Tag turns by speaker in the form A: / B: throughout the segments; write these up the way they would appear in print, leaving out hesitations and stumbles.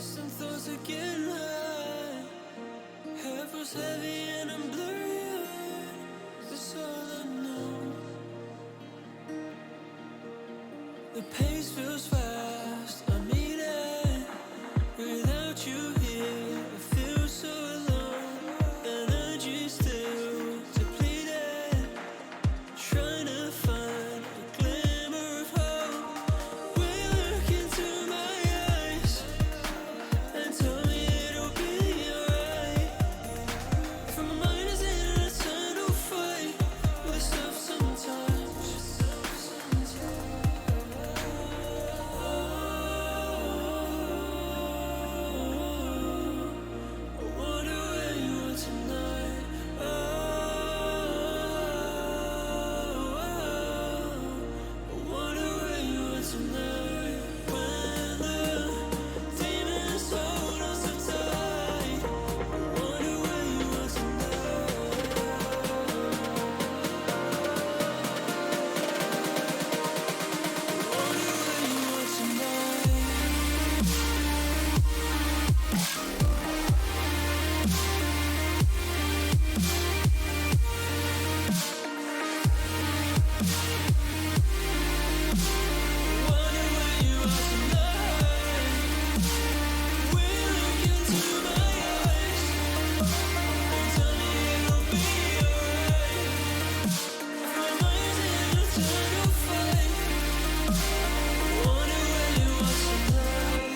A: Distant thoughts are getting high. Head feels heavy and I'm blurry-eyed. That's all I know. The pace feels fast. I need it. Without you here, I feel so alone. Energy still depleted. Trying to find a glimmer of hope. Will you look into my eyes and tell me it'll be alright? For my mind is in an eternal fight with this stuff sometimes. I wonder where you are tonight. I wonder where you are tonight. When the demons hold us so tight. I wonder where you are tonight. I wonder where you are tonight. Wonder where you are tonight. Will you look into my eyes and tell me it'll be alright? For my mind's in an eternal fight. Wonder where you are tonight.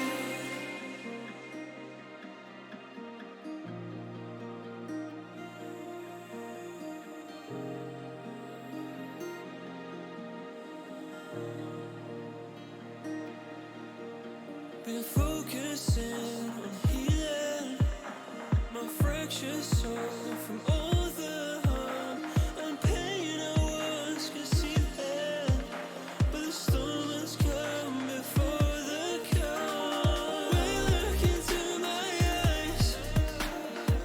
A: Been focusing on healing my fractured soul from all the harm and pain I once concealed. But the storm has come before the calm. Will you look into my eyes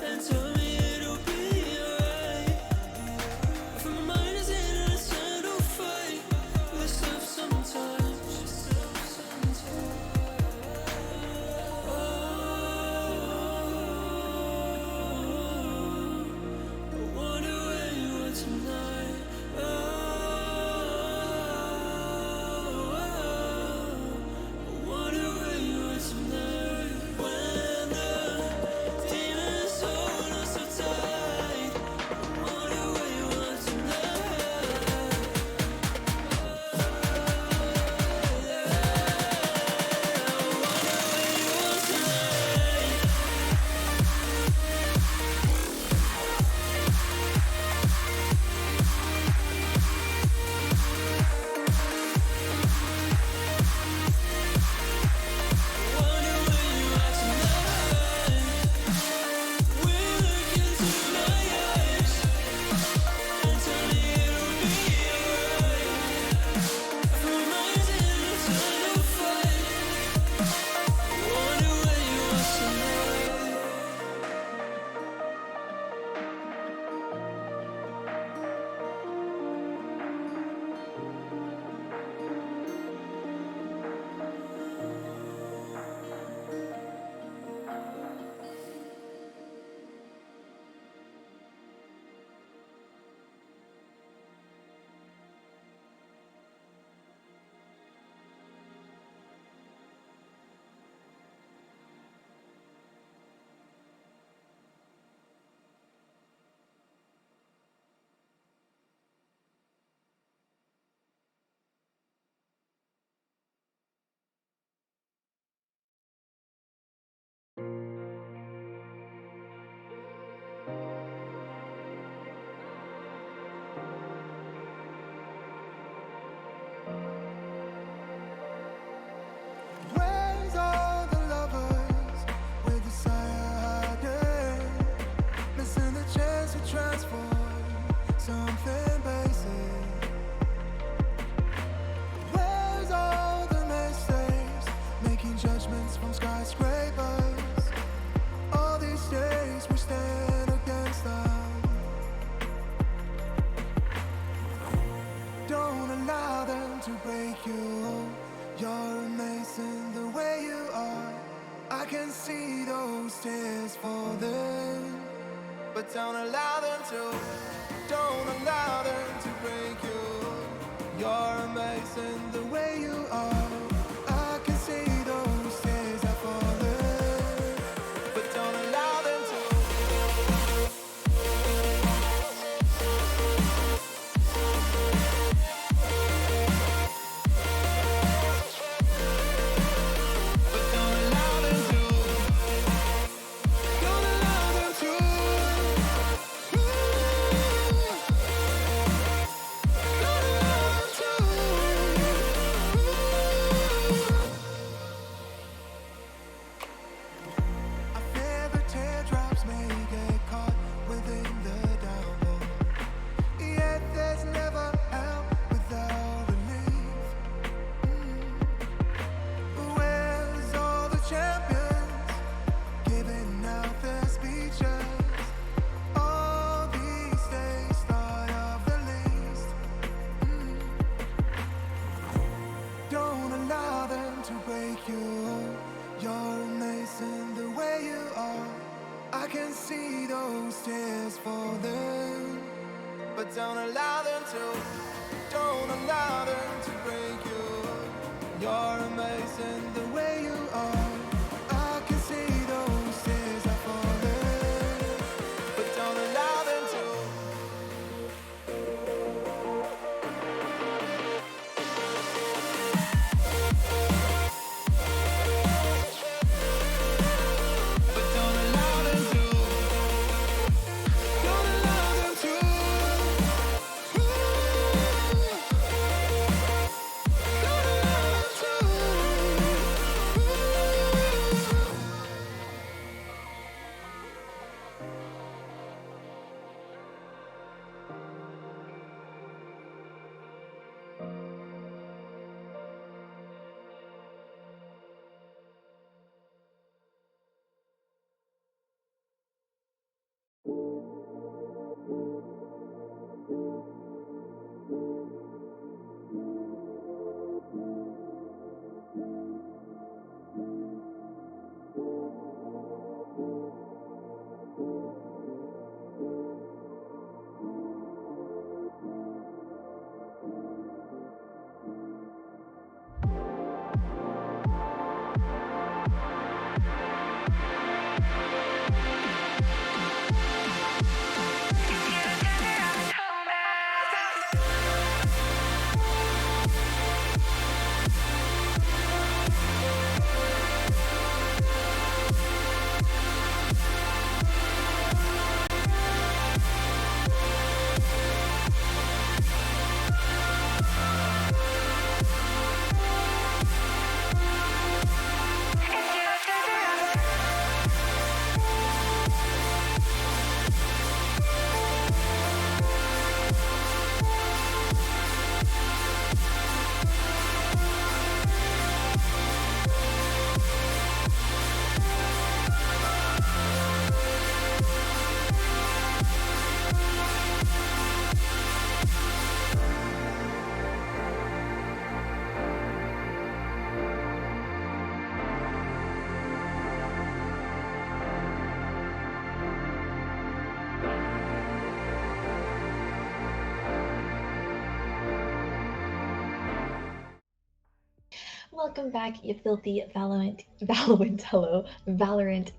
A: and tell me it'll be alright? For my mind is in an eternal fight with itself sometimes. I but don't allow them to. Don't allow them to break you. You're amazing the way you are. I can see those tears are falling, but don't allow them to. But don't allow them to. Don't allow them to. Don't allow them to. I fear the teardrops may get caught within the downpour. Yet there's never help without relief. Where's all the champions giving out their speeches? All these days start of the least. Don't allow them to break you. You're amazing the way you are. I can see those tears falling, but don't allow them to. Don't allow them to break you. You're amazing the way you are. I can see those tears are falling, but don't allow them to. But don't allow them to. Don't allow them to. Don't allow them to.
B: Welcome back, you filthy Valorant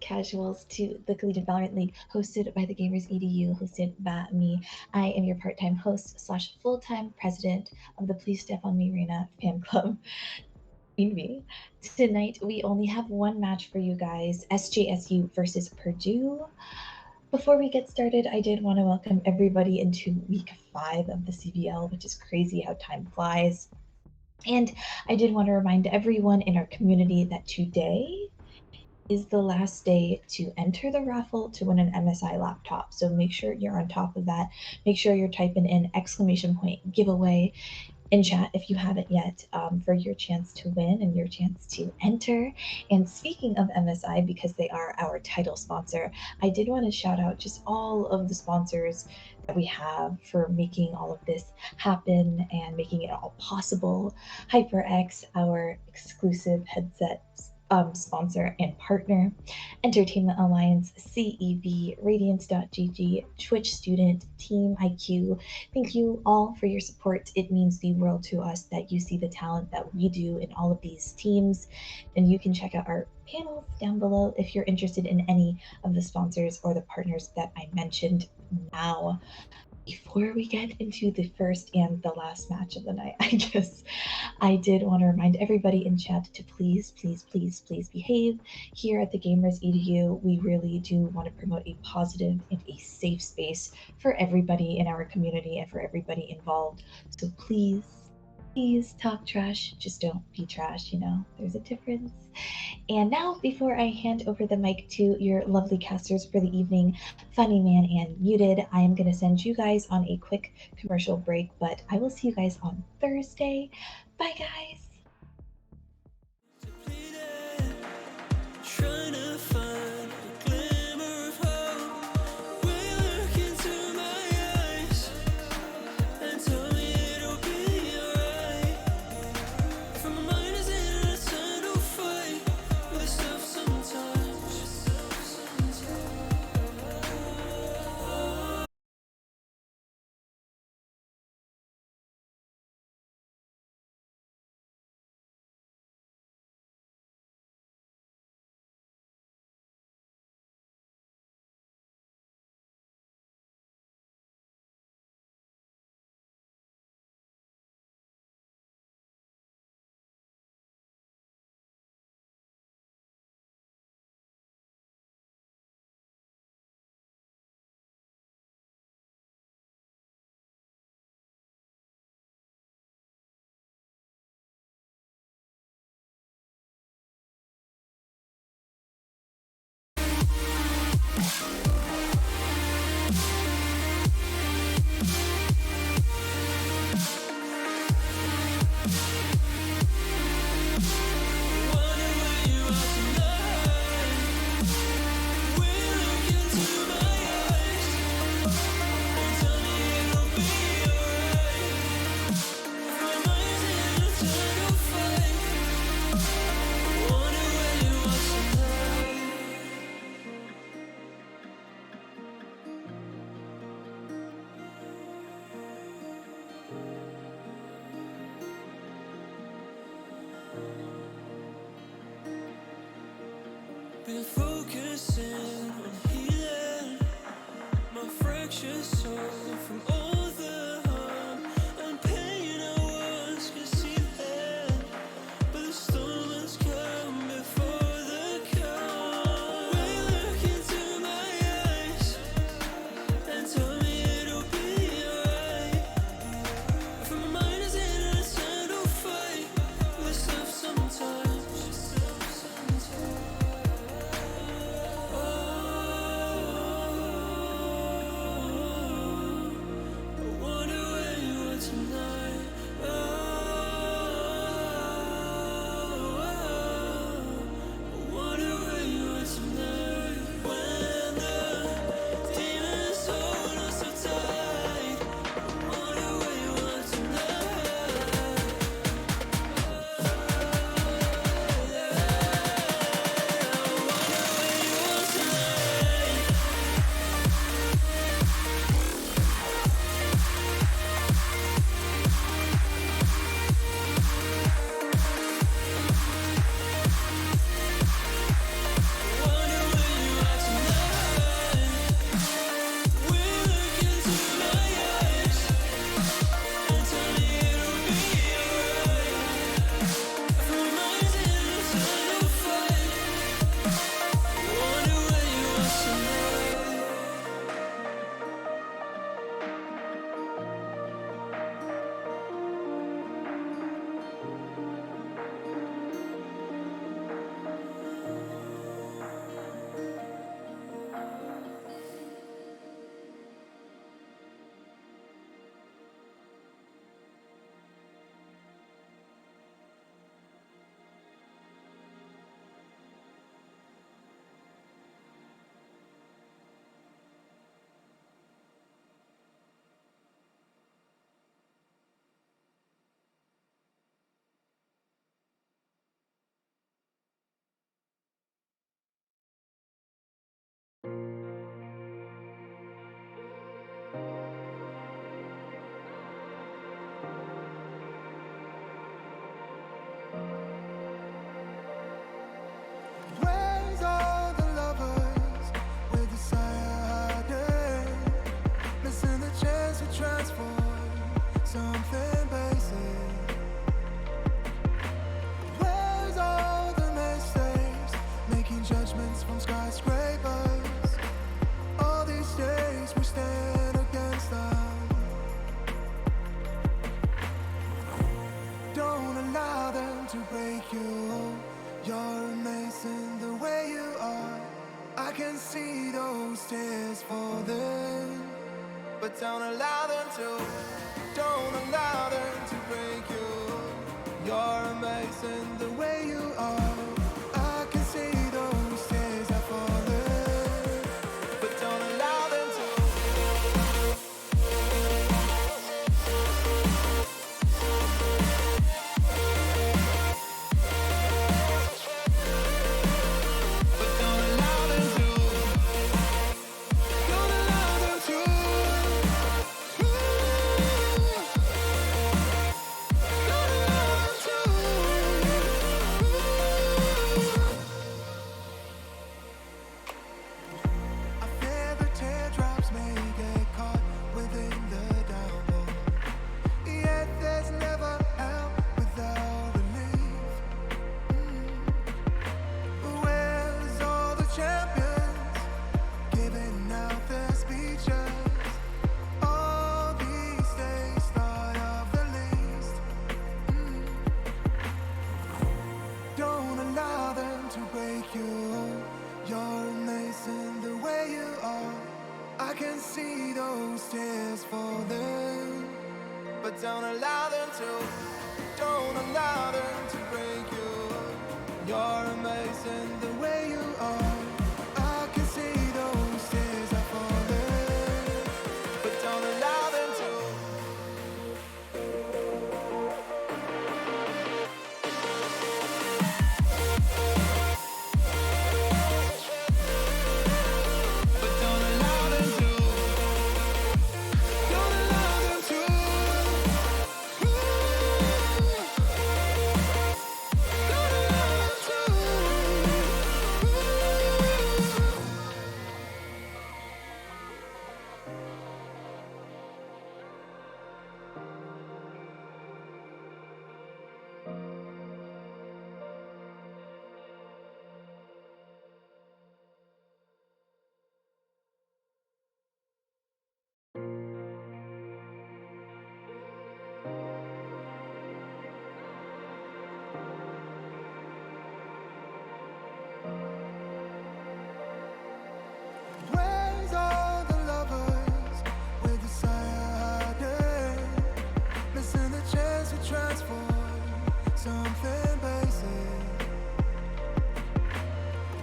B: casuals to the Collegiate Valorant League, hosted by the Gamers EDU, hosted by me. I am your part-time host slash full-time president of the Please Step on Me Arena fan club. Queen Bee. Tonight we only have one match for you guys: SJSU versus Purdue. Before we get started, I did want to welcome everybody into week 5 of the CVL, which is crazy how time flies. And I did want to remind everyone in our community that today is the last day to enter the raffle to win an MSI laptop. So make sure you're on top of that. Make sure you're typing in !giveaway in chat if you haven't yet, for your chance to win and your chance to enter. And speaking of MSI, because they are our title sponsor, I did want to shout out just all of the sponsors that we have for making all of this happen and making it all possible. HyperX, our exclusive headsets sponsor and partner, Entertainment Alliance, CEV, Radiance.gg, Twitch Student, Team IQ. Thank you all for your support. It means the world to us that you see the talent that we do in all of these teams. And you can check out our panels down below if you're interested in any of the sponsors or the partners that I mentioned now. Before we get into the first and the last match of the night, I did want to remind everybody in chat to please, please, please, please behave. Here at the Gamers EDU, we really do want to promote a positive and a safe space for everybody in our community and for everybody involved. So please, please talk trash. Just don't be trash, there's a difference. And now, before I hand over the mic to your lovely casters for the evening, Funny Man and Muted, I am going to send you guys on a quick commercial break, but I will see you guys on Thursday. Bye, guys.
A: Trying to find a glimmer of hope. Will you look into my eyes and tell me it'll be alright? From my mind is in an eternal fight with stuff sometimes. Been focusing on healing my fractured soul from all the harm and pain I once could see then. But the storm has come before the calm. Will you look into my eyes and tell me it'll be alright? From my mind is in an eternal fight with stuff sometimes. something basic. Where's all the mistakes? Making judgments from skyscrapers. All these days we stand against them. Don't allow them to break you. You're amazing the way you are. I can see those tears falling, but don't allow them to. Don't allow them to break you. You're amazing the way you are. I can see those tears are falling, but don't allow them to. Don't allow them to. Don't allow them to break you. You're amazing the way you are. I can see those tears are falling, but don't allow them to. But don't allow them to. Don't allow them to. Where's all the lovers with desire hiding? Missing the chance to transform something basic.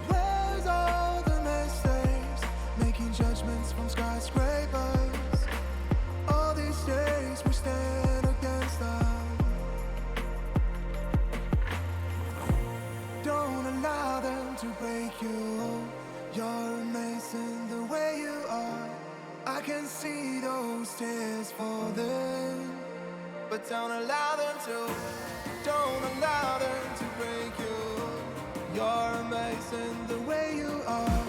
A: Where's all the mistakes? Making judgments from skyscrapers. All these days we stand against them. Don't allow them to break you. You're amazing the way you are. I can see those tears falling, but don't allow them to. Don't allow them to break you. You're amazing the way you are.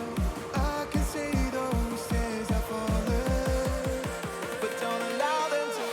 A: I can see those tears are falling, but don't allow them to.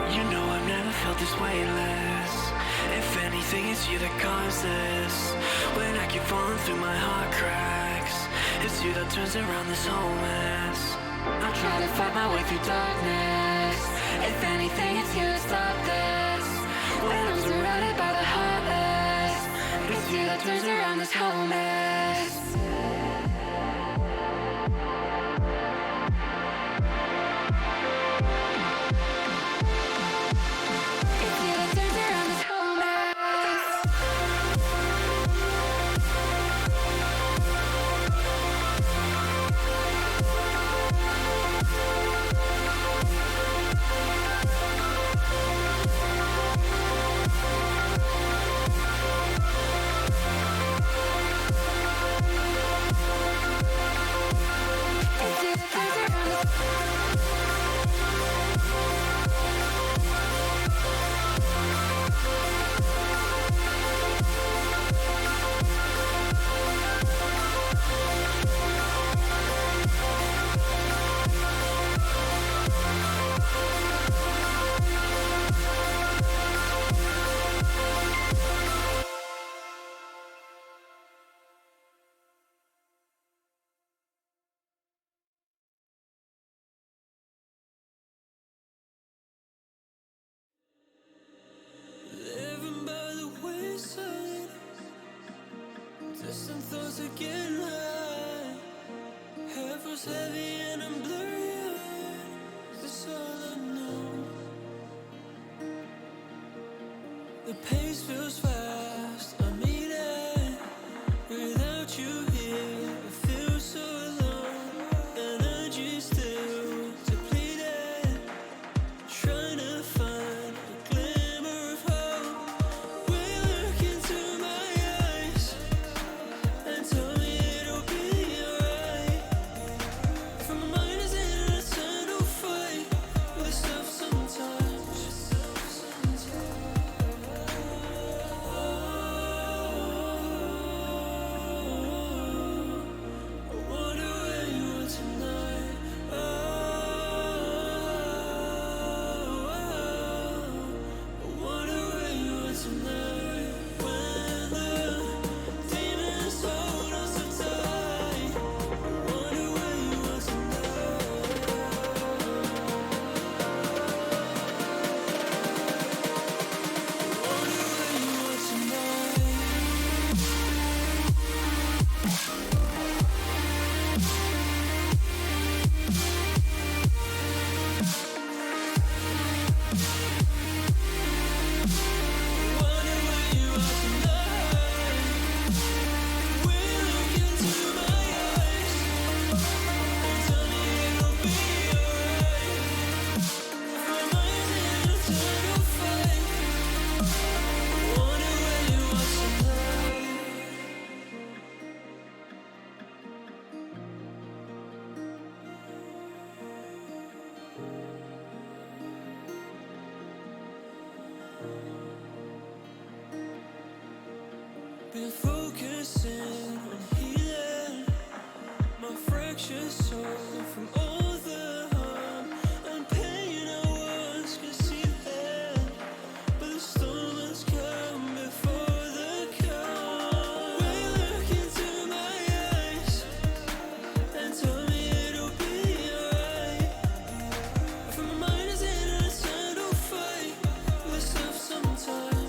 A: You know I've never felt this weightless. If anything, it's you that caused this. When I keep falling through my heart cracks, it's you that turns around this whole mess. I try to fight my way through darkness. If anything, it's you that stopped this. When I'm surrounded by the heartless, it's you that turns around this whole mess. Living by the wayside, distant thoughts are getting high. Head was heavy and I'm blurry-eyed. That's all I know. The pace feels fast. I'm eating without you here. I feel so alone. Energy still depleted. Trying to find a glimmer of hope. Will you look into my eyes and tell me it'll be alright? For my mind is in an eternal fight with itself sometimes. Been focusing on healing my fractured soul from all the harm and pain I once concealed. But the storm has come before the calm. When you look into my eyes and tell me it'll be alright. For my mind is in an eternal fight with itself sometimes.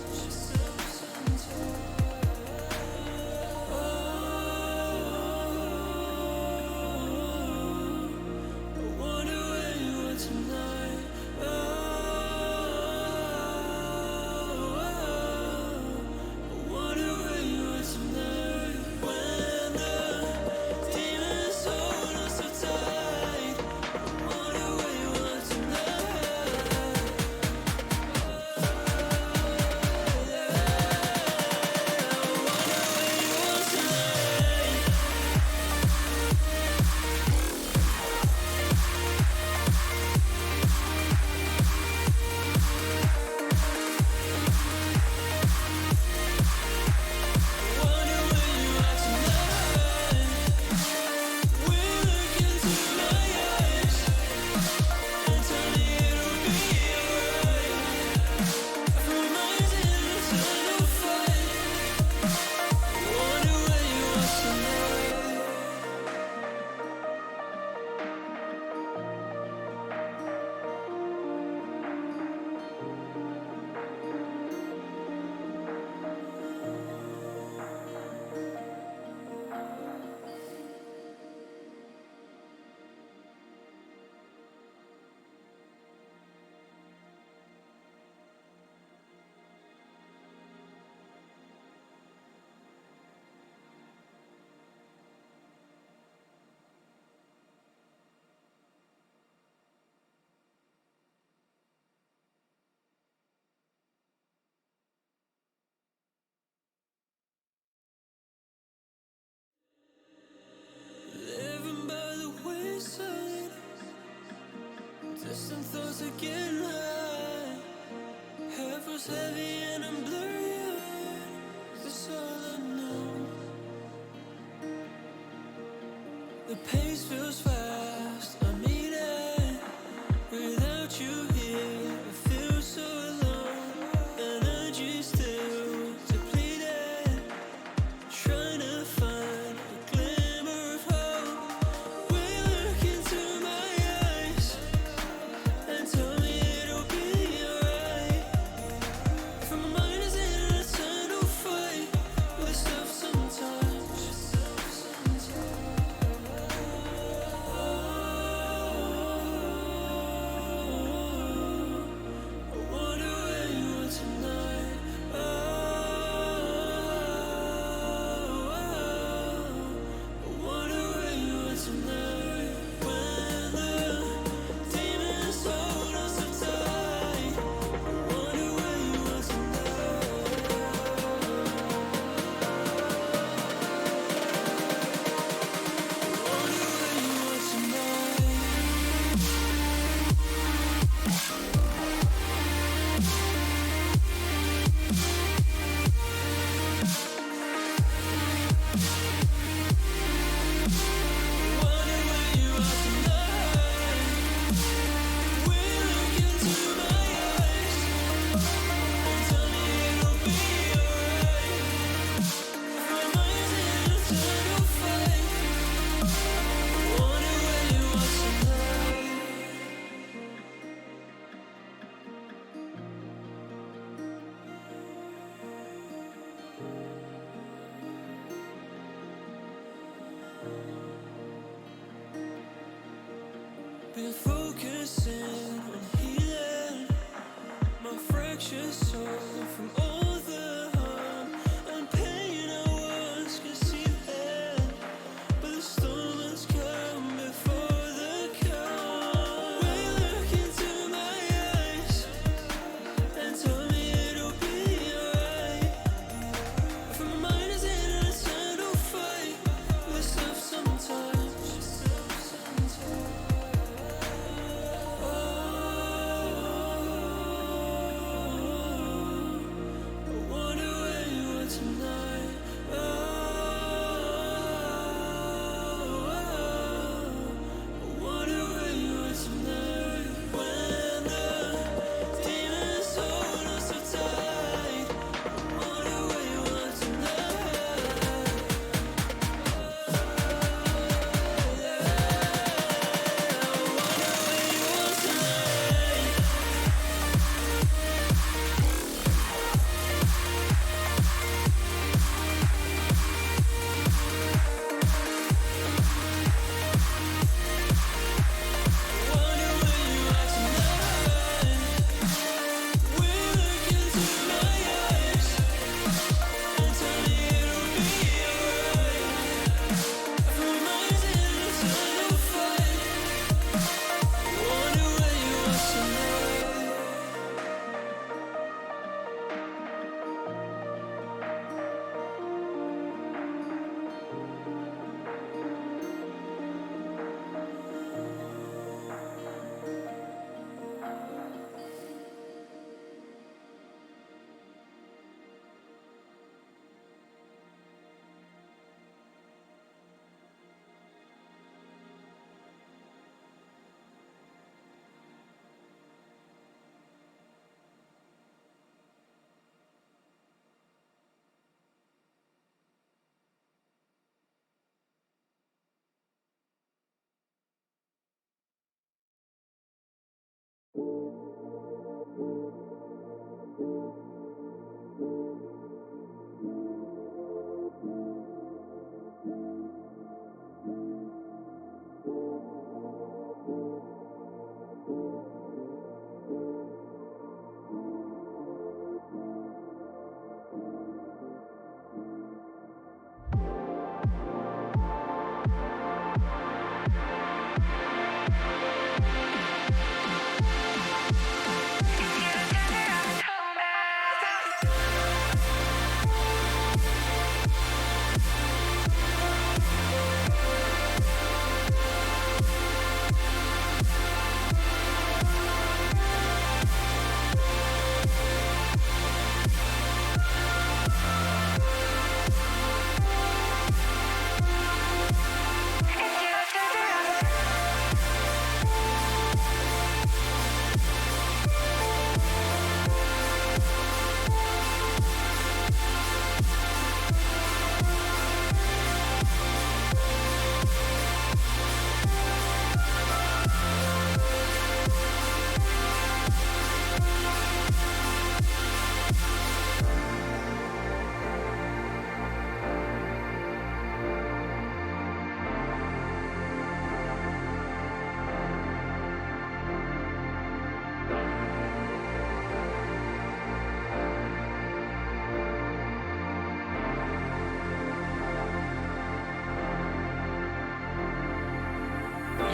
A: I wonder where you are tonight. I wonder where you are tonight. When the demons hold us so tight. I wonder where you are tonight. Living by the wayside, distant thoughts are getting high. Head was heavy and I'm blurry-eyed. This all I know. The pace feels fast. I'm eating without you here. I feel so alone. Energy still depleted. Trying to find a glimmer of hope. When you look into my eyes and tell me it'll be alright. For my mind is in an eternal fight with itself sometimes. I wonder where you are tonight. I wonder where you are tonight. When the demons hold us so tight. I wonder where you are tonight. I wonder where you are tonight. Wonder where you are tonight. When you look into my eyes and tell me it'll be alright. My mind's in an eternal fight. Wonder where you are tonight. Been focusing on healing my fractured soul from all the harm and pain I once concealed. But the storm has come before the calm. When you look into my eyes and tell me it'll be alright. For my mind is in an eternal fight with itself sometimes.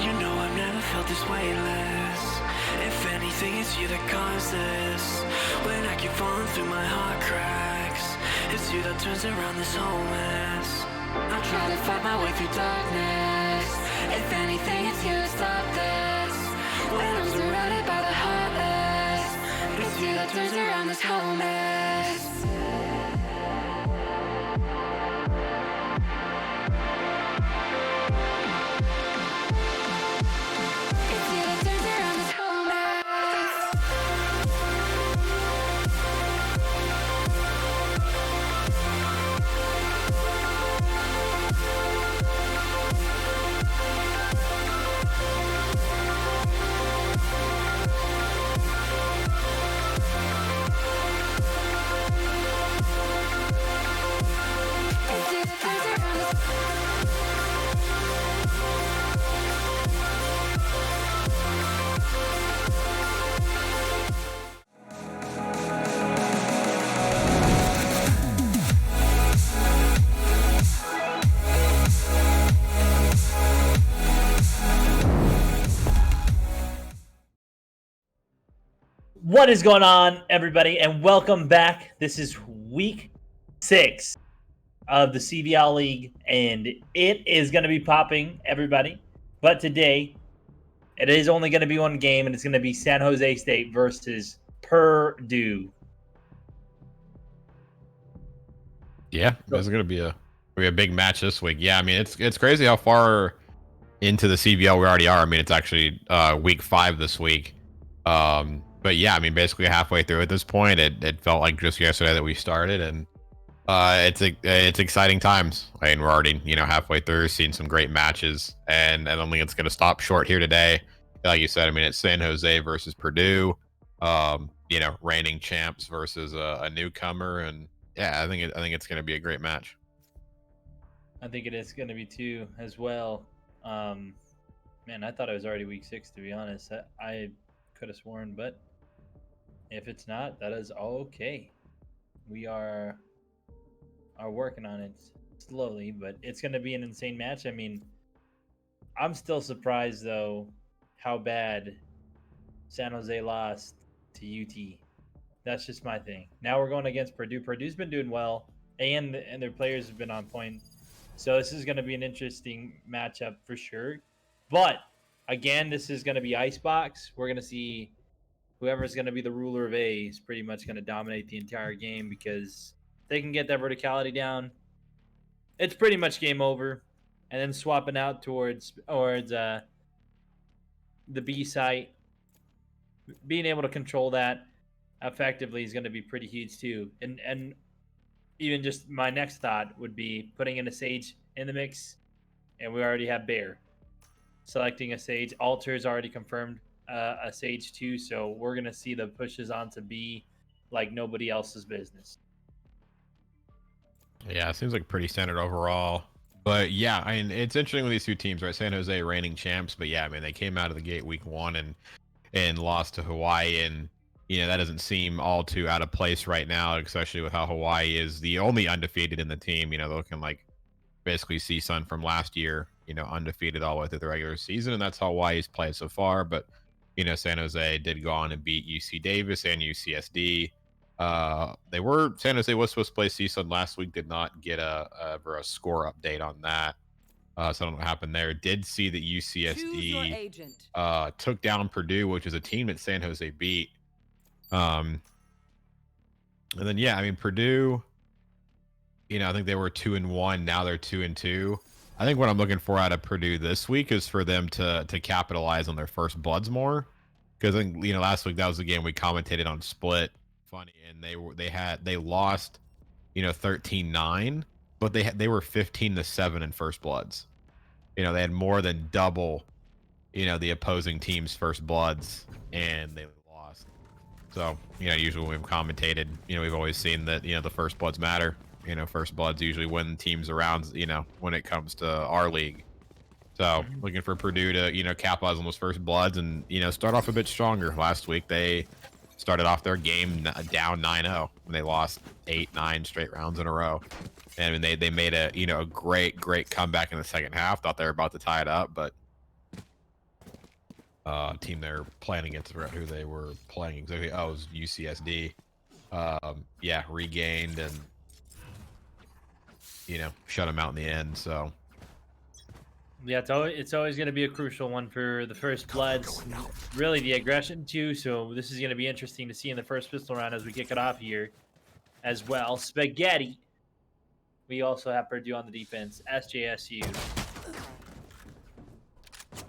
A: You know I've never felt this weightless. If anything, it's you that caused this. When I keep falling through my heart cracks, it's you that turns around this whole mess. I try to fight my way through darkness. If anything, it's you that stopped this. When I'm surrounded by the heartless, it's you that turns around this whole mess.
C: What is going on, everybody, and welcome back. This is week 6 of the CVL League, and it is going to be popping, everybody. But today, it is only going to be one game, and it's going to be San Jose State versus Purdue.
D: Yeah, this is going to be a big match this week. Yeah, I mean, it's crazy how far into the CVL we already are. I mean, it's actually week 5 this week. But yeah, I mean, basically halfway through at this point. It felt like just yesterday that we started, and it's exciting times. I mean, we're already halfway through, seeing some great matches, and I don't think it's going to stop short here today. Like you said, I mean, it's San Jose versus Purdue. Reigning champs versus a newcomer, and yeah, I think it's going to be a great match.
C: I think it is going to be too, as well. Man, I thought it was already week 6, to be honest. I could have sworn, but if it's not, that is all okay. We are working on it slowly, but it's going to be an insane match. I mean, I'm still surprised, though, how bad San Jose lost to UT. That's just my thing. Now we're going against Purdue. Purdue's been doing well, and their players have been on point. So this is going to be an interesting matchup for sure. But, again, this is going to be Icebox. We're going to see whoever's going to be the ruler of A is pretty much going to dominate the entire game, because if they can get that verticality down, it's pretty much game over. And then swapping out towards the B site, being able to control that effectively is going to be pretty huge too. And even just my next thought would be putting in a Sage in the mix, and we already have Bear. Selecting a Sage. Alter is already confirmed. a Sage 2, so we're going to see the pushes onto B like nobody else's business.
D: Yeah, it seems like pretty standard overall. But yeah, I mean, it's interesting with these two teams, right? San Jose reigning champs, but yeah, I mean, they came out of the gate week 1 and lost to Hawaii, and that doesn't seem all too out of place right now, especially with how Hawaii is the only undefeated in the team. They're looking like basically CSUN from last year, undefeated all the way through the regular season, and that's how Hawaii's played so far. But San Jose did go on and beat UC Davis and UCSD. San Jose was supposed to play CSUN last week, did not get a score update on that. So I don't know what happened there. Did see that UCSD took down Purdue, which is a team that San Jose beat. And then yeah, I mean Purdue, I think they were 2-1. Now they're 2-2. I think what I'm looking for out of Purdue this week is for them to capitalize on their first bloods more, because I think last week that was the game we commentated on Split. Funny, and they lost 13-9, but they were 15-7 in first bloods. They had more than double the opposing team's first bloods, and they lost. So usually when we've commentated, we've always seen that the first bloods matter. First bloods usually win teams around when it comes to our league. So looking for Purdue to capitalize on those first bloods and start off a bit stronger. Last week they started off their game down 9-0 when they lost 8-9 straight rounds in a row. And I mean, they made a great comeback in the second half. Thought they were about to tie it up, but team they're playing against, who they were playing exactly. Oh, it was UCSD. Yeah, regained and shut them out in the end. So
C: yeah, it's always going to be a crucial one for the first bloods. Really, the aggression too. So this is going to be interesting to see in the first pistol round as we kick it off here, as well. Spaghetti. We also have Purdue on the defense. SJSU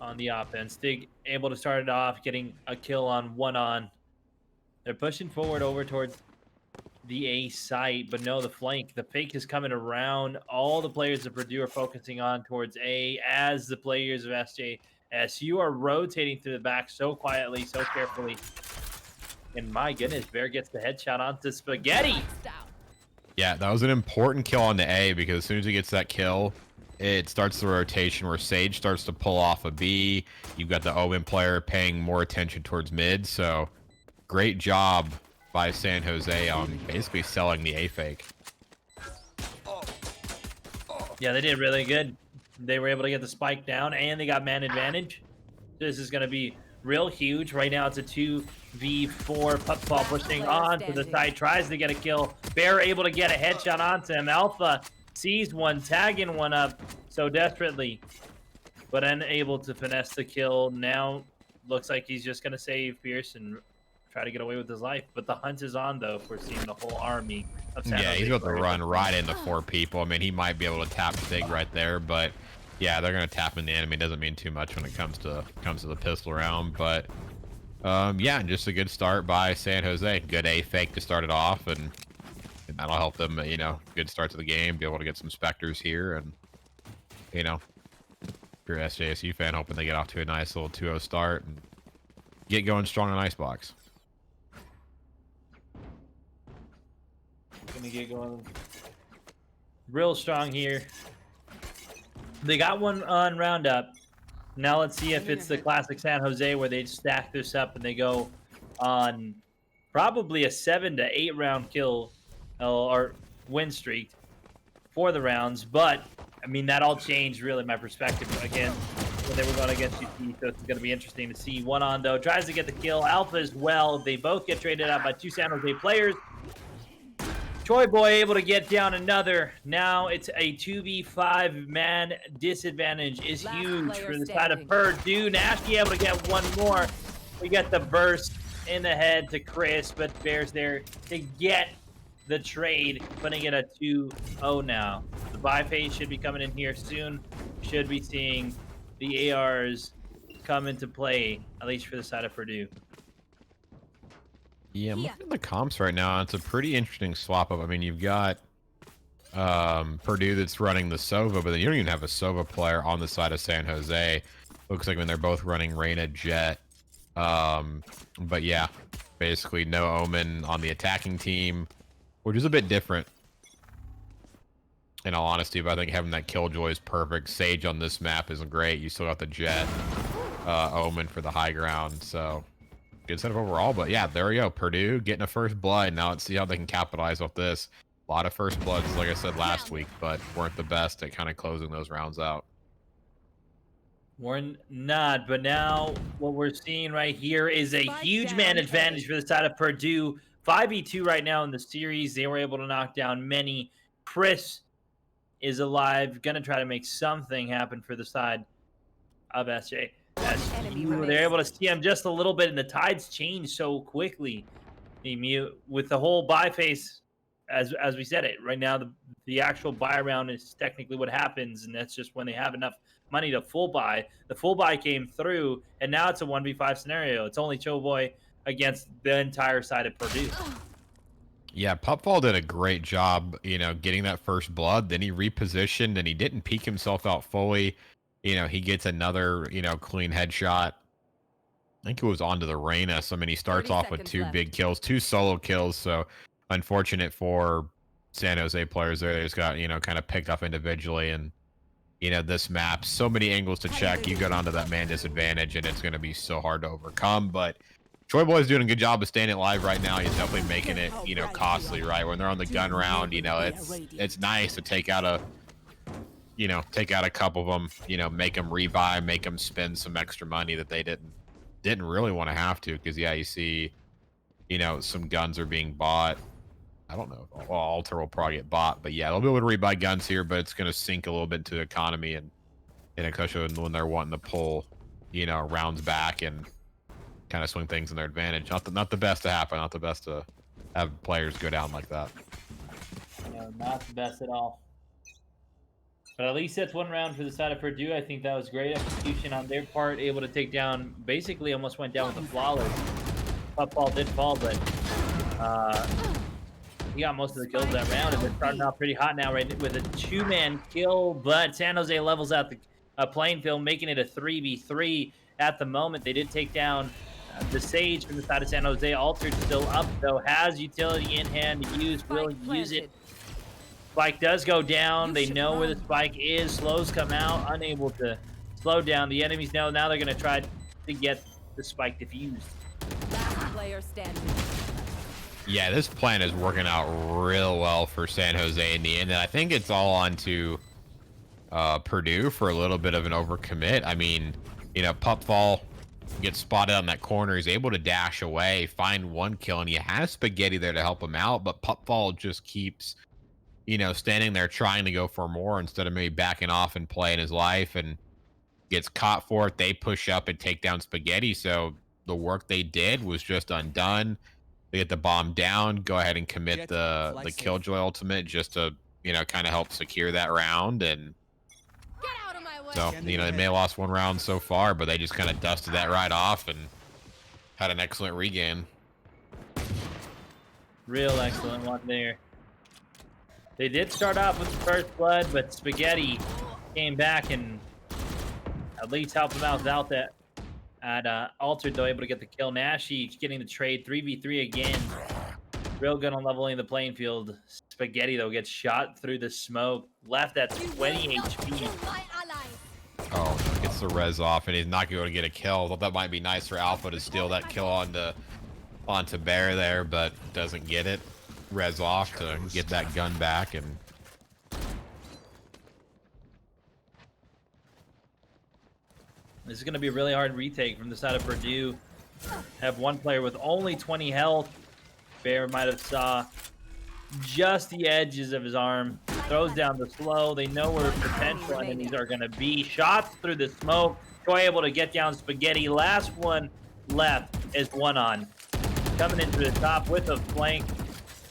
C: on the offense. Stig able to start it off, getting a kill on one-on. They're pushing forward over towards the A site, but no, the flank. The fake is coming around. All the players of Purdue are focusing on towards A, as the players of SJSU are rotating to the back so quietly, so carefully. And my goodness, Bear gets the headshot onto Spaghetti.
D: Yeah, that was an important kill on the A, because as soon as he gets that kill, it starts the rotation where Sage starts to pull off a B. You've got the Omen player paying more attention towards mid, so great job by San Jose on basically selling the A fake.
C: Yeah, they did really good. They were able to get the spike down, and they got man advantage. This is going to be real huge. Right now, it's a 2v4. Puffball pushing on to the side, tries to get a kill. Bear able to get a headshot onto him. Alpha sees one, tagging one up so desperately, but unable to finesse the kill. Now, looks like he's just going to save Pierce and try to get away with his life. But the hunt is on, though, if we're seeing the whole army of San Jose.
D: He's about to run right into 4 people. I mean, he might be able to tap Stig right there, but yeah, they're going to tap in the enemy. Doesn't mean too much when it comes to the pistol round, but yeah, just a good start by San Jose. Good A fake to start it off, and that'll help them, good start to the game, be able to get some Spectres here, and if you're an SJSU fan, hoping they get off to a nice little 2-0 start and get going strong on Icebox.
C: Gonna get going real strong here. They got one on roundup. Now let's see if it's the classic San Jose where they stack this up and they go on probably a 7 to 8 round kill or win streak for the rounds. But I mean, that all changed really my perspective again when they were going against UT. So it's going to be interesting to see. One on though tries to get the kill. Alpha as well. They both get traded out by 2 San Jose players. Troy Boy able to get down another. Now it's a 2v5 man disadvantage is huge for the side of Purdue. Nasty able to get one more. We got the burst in the head to Chris, but Bears there to get the trade, putting it at 2-0 now. The buy phase should be coming in here soon. Should be seeing the ARs come into play, at least for the side of Purdue.
D: Yeah, I'm looking at the comps right now. It's a pretty interesting swap up. I mean, you've got Purdue that's running the Sova, but then you don't even have a Sova player on the side of San Jose. Looks like when they're both running Reyna, Jet, But yeah, basically no Omen on the attacking team, which is a bit different in all honesty, but I think having that Killjoy is perfect. Sage on this map isn't great. You still got the Jet, Omen for the high ground, so good setup overall. But yeah, there we go. Purdue getting a first blood. Now let's see how they can capitalize off this. A lot of first bloods, like I said last week, but weren't the best at kind of closing those rounds out.
C: We're not, but now what we're seeing right here is a huge man advantage for the side of Purdue. 5v2 right now in the series. They were able to knock down many. Chris is alive, gonna try to make something happen for the side of SJSU. They're able to see him just a little bit, and the tides change so quickly. With the whole buy phase, as we said it, right now the actual buy round is technically what happens, and that's just when they have enough money to full buy. The full buy came through, and now it's a 1v5 scenario. It's only Choboy against the entire side of Purdue.
D: Yeah, Pupfall did a great job, getting that first blood. Then he repositioned, and he didn't peek himself out fully. He gets another, clean headshot. I think it was onto the Reyna. So, I mean, he starts off with two big kills, 2 solo kills. So, unfortunate for San Jose players there. They just got, kind of picked up individually. And, this map, so many angles to check. You go down to that man disadvantage, and it's going to be so hard to overcome. But Troy Boy's doing a good job of staying alive right now. He's definitely making it, costly, right? When they're on the gun round, it's nice to take out a couple of them, make them rebuy, make them spend some extra money that they didn't really want to have to. Because yeah, you see, some guns are being bought. I don't know. Well, Alter will probably get bought, but yeah, they'll be able to rebuy guns here, but it's going to sink a little bit into the economy, and especially when they're wanting to pull, rounds back and kind of swing things in their advantage. Not the best to happen. Not the best to have players go down like that.
C: No, not the best at all. But at least that's one round for the side of Purdue. I think that was great execution on their part, able to take down, basically almost went down with a flawless. Puffball did fall, but he got most of the kills that round, and they're starting out pretty hot now, right, with a 2-man kill. But San Jose levels out the playing field, making it a 3v3 at the moment. They did take down the Sage from the side of San Jose. Altered still up, though, has utility in hand to use, will use it. Spike does go down. They know where the spike is. Slows come out, unable to slow down. The enemies know now they're going to try to get the spike diffused.
E: Last player standing.
D: Yeah, this plan is working out real well for San Jose in the end, and I think it's all on to Purdue for a little bit of an overcommit. I mean, Pupfall gets spotted on that corner. He's able to dash away, find 1 kill, and he has Spaghetti there to help him out, but Pupfall just keeps, standing there trying to go for more instead of maybe backing off and playing his life, and gets caught for it. They push up and take down Spaghetti, so the work they did was just undone. They get the bomb down, go ahead and commit the Killjoy ultimate just to, kind of help secure that round. And so, they may have lost 1 round so far, but they just kind of dusted that right off and had an excellent regain.
C: Real excellent one there. They did start off with the first blood, but Spaghetti came back and at least helped them out without that. At Altered, though, able to get the kill. Nashi getting the trade. 3v3 again. Real good on leveling the playing field. Spaghetti, though, gets shot through the smoke. Left at 20 HP.
D: Oh, gets the res off, and he's not going to get a kill. Thought that might be nice for Alpha to steal that kill onto Bear there, but doesn't get it. Res off to get that gun back, and
C: this is going to be a really hard retake from the side of Purdue. Have 1 player with only 20 health. Bear might have saw just the edges of his arm. Throws down the slow. They know where potential enemies are going to be. Shots through the smoke. Troy able to get down Spaghetti. Last one left is 1 on. Coming into the top with a flank.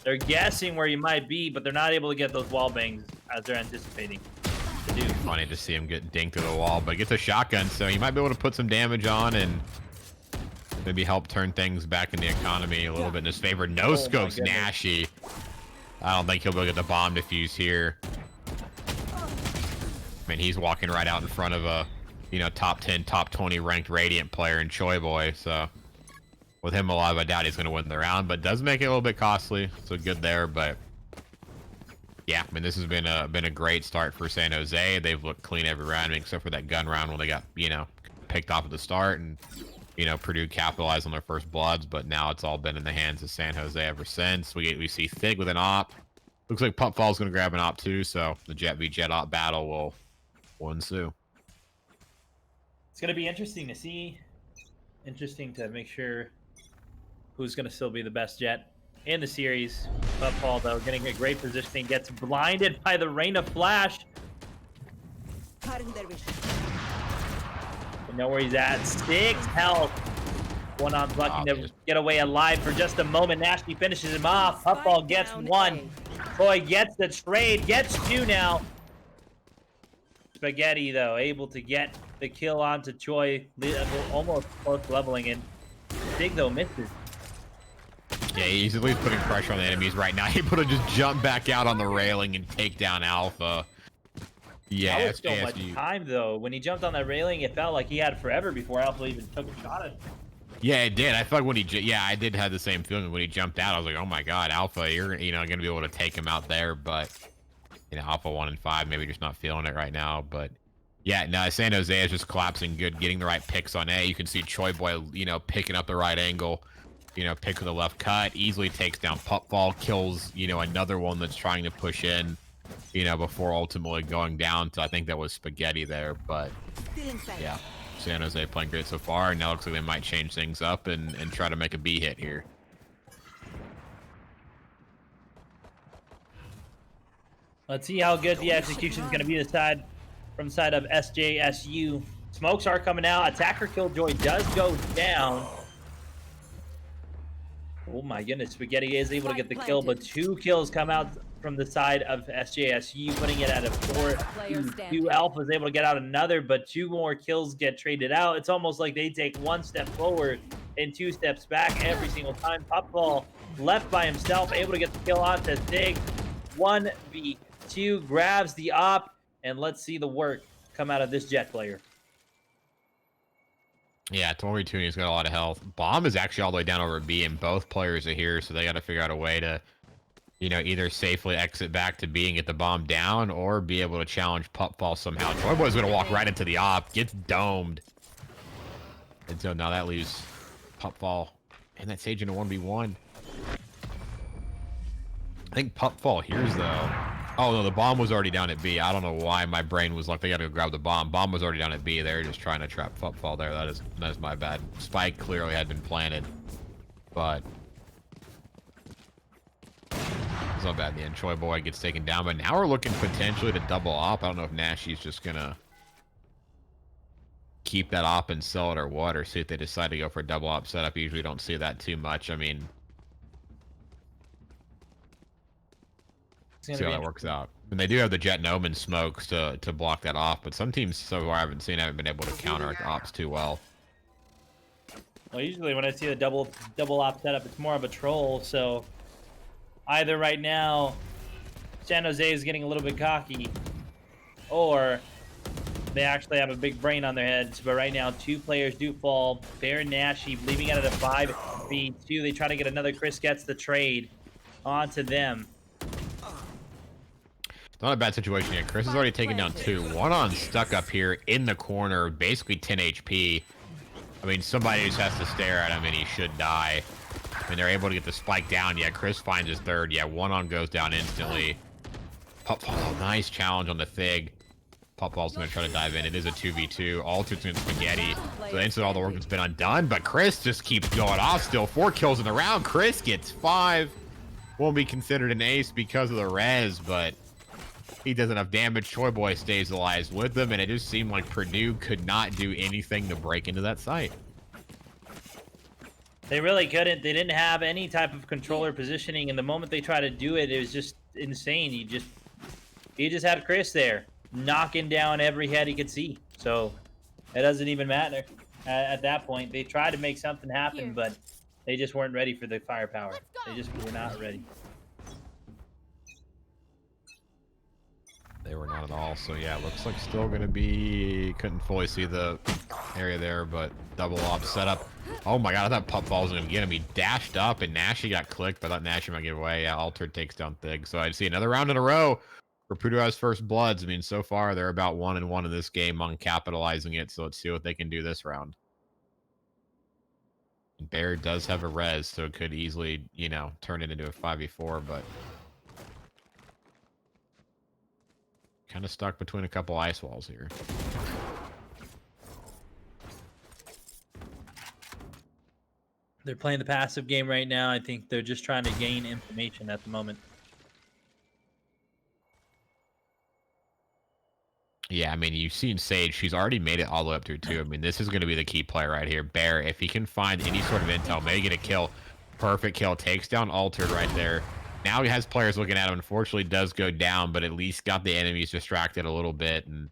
C: They're guessing where he might be, but they're not able to get those wall bangs as they're anticipating.
D: Funny to see him get dinked to the wall, but gets a shotgun, so he might be able to put some damage on and maybe help turn things back in the economy a little bit in his favor. No scopes Nashi. I don't think he'll be able to get the bomb defuse here. I mean, he's walking right out in front of a you know, top 10, top 20 ranked Radiant player in Choi Boy. So with him alive, I doubt he's going to win the round, but does make it a little bit costly. So good there, but yeah, I mean, this has been a great start for San Jose. They've looked clean every round, except for that gun round when they got, you know, picked off at the start, and you know, Purdue capitalized on their first bloods. But now it's all been in the hands of San Jose ever since. We see Thig with an op. Looks like Pupfall's going to grab an op too, so the Jet v Jet op battle will ensue.
C: It's going to be interesting to see. Interesting to make sure who's going to still be the best Jet in the series. Pupfall, though, getting a great positioning, gets blinded by the Rain of Flash. You know where he's at. 6 health. One on lucky to get away alive for just a moment. Nasty finishes him off. Pupfall gets 1. Boy gets the trade, gets 2 now. Spaghetti, though, able to get the kill onto Choi, almost close leveling, and Big, though, misses.
D: Yeah, he's at least putting pressure on the enemies right now. Able to just jump back out on the railing and take down Alpha. Yeah,
C: that was so much time, though. When he jumped on that railing, it felt like he had forever before Alpha even took a shot at him.
D: Yeah, it did. I felt like when he, I did have the same feeling when he jumped out. I was like, oh my God, Alpha, you're, you know, gonna be able to take him out there. But, you know, Alpha 1 and 5, maybe just not feeling it right now. But yeah, no, San Jose is just collapsing good, getting the right picks on A. You can see Choi Boy, you know, picking up the right angle, you know, pick with the left cut, easily takes down Pupfall, kills, you know, another one that's trying to push in, you know, before ultimately going down to, I think that was Spaghetti there. But yeah, San Jose playing great so far, and now looks like they might change things up and try to make a B hit here.
C: Let's see how good the execution is going to be from the side of SJSU. Smokes are coming out. Attacker Killjoy does go down. Oh my goodness, Spaghetti is able to get the kill, but 2 kills come out from the side of SJSU, putting it at a 4-2. Alpha is able to get out another, but 2 more kills get traded out. It's almost like they take 1 step forward and 2 steps back every single time. Pupfall left by himself, able to get the kill onto Thig. 1v2, grabs the op, and let's see the work come out of this Jet player.
D: Yeah, 22, he's got a lot of health. Bomb is actually all the way down over B, and both players are here, so they got to figure out a way to, you know, either safely exit back to B and get the bomb down, or be able to challenge Pupfall somehow. Choi Boy's going to walk right into the op, gets domed. And so now that leaves Pupfall and that Sage in a 1v1. I think Pupfall here's, though. Oh, no, the bomb was already down at B. I don't know why my brain was like, they got to go grab the bomb. Bomb was already down at B. They're just trying to trap Pupfall there. That is my bad. Spike clearly had been planted, but it's not bad in the end. Choi Boy gets taken down, but now we're looking potentially to double op. I don't know if Nashy's just going to keep that op and sell it or what, or see if they decide to go for a double op setup. Usually don't see that too much. I mean, see how that works out. And they do have the Jet and Omen smokes to block that off, but some teams so far I haven't been able to counter ops too well.
C: Well, usually when I see the double op setup, it's more of a troll. So either right now San Jose is getting a little bit cocky, or they actually have a big brain on their heads. But right now, 2 players do fall. Bear and Nashy leaving out of the 5v2. They try to get another. Chris gets the trade onto them.
D: Not a bad situation yet. Chris has already taken down 2. One on stuck up here in the corner, basically 10 HP. I mean, somebody just has to stare at him and he should die. I mean, they're able to get the spike down. Yeah, Chris finds his 3rd. Yeah, one on goes down instantly. Pupfall, nice challenge on the Thig. Pupfall's going to try to dive in. It is a 2v2. Altered's in Spaghetti. So instantly all the work has been undone, but Chris just keeps going off still. 4 kills in the round. Chris gets 5. Won't be considered an ace because of the res, but he does enough damage. Choi Boy stays alive with them, and it just seemed like Purdue could not do anything to break into that site.
C: They really couldn't. They didn't have any type of controller positioning, and the moment they tried to do it, it was just insane. He just had Chris there, knocking down every head he could see. So it doesn't even matter at that point. They tried to make something happen, but they just weren't ready for the firepower. They just were not ready.
D: They were not at all. all. So yeah, looks like still gonna be, couldn't fully see the area there, but double op setup. Oh my god, I thought Pup Falls was gonna get him. He dashed up and Nashi got clicked, but I thought Nashi might get away. Yeah, Altered takes down Thig. So I'd see another round in a row where Purdue has first bloods. I mean, so far they're about 1-1 in this game on capitalizing it. So let's see what they can do this round. Bear does have a res, so it could easily, you know, turn it into a 5v4, but kind of stuck between a couple ice walls here.
C: They're playing the passive game right now. I think they're just trying to gain information at the moment.
D: Yeah, I mean, you've seen Sage. She's already made it all the way up through 2. I mean, this is going to be the key player right here. Bear, if he can find any sort of intel, maybe get a kill. Perfect kill. Takes down Altered right there. Now he has players looking at him. Unfortunately, does go down, but at least got the enemies distracted a little bit. And,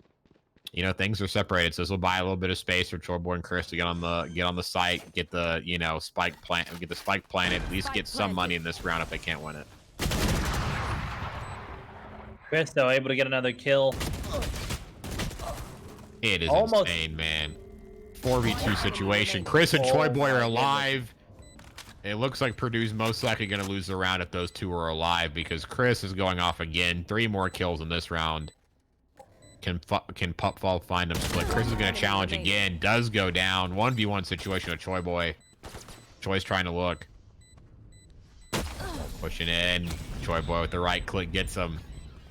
D: you know, things are separated. So this will buy a little bit of space for Chorboy and Chris to get on the site, get the, you know, spike planted, at least get some money in this round if they can't win it.
C: Chris, though, able to get another kill.
D: It is
C: Almost
D: insane, man. 4v2 situation. Chris and Choi Boy are alive. It looks like Purdue's most likely going to lose the round if those two are alive because Chris is going off again. 3 more kills in this round. Can Pupfall find him split? Chris is going to challenge again. Does go down. 1v1 situation with Choi Boy. Choi's trying to look. Pushing in. Choi Boy with the right click gets him.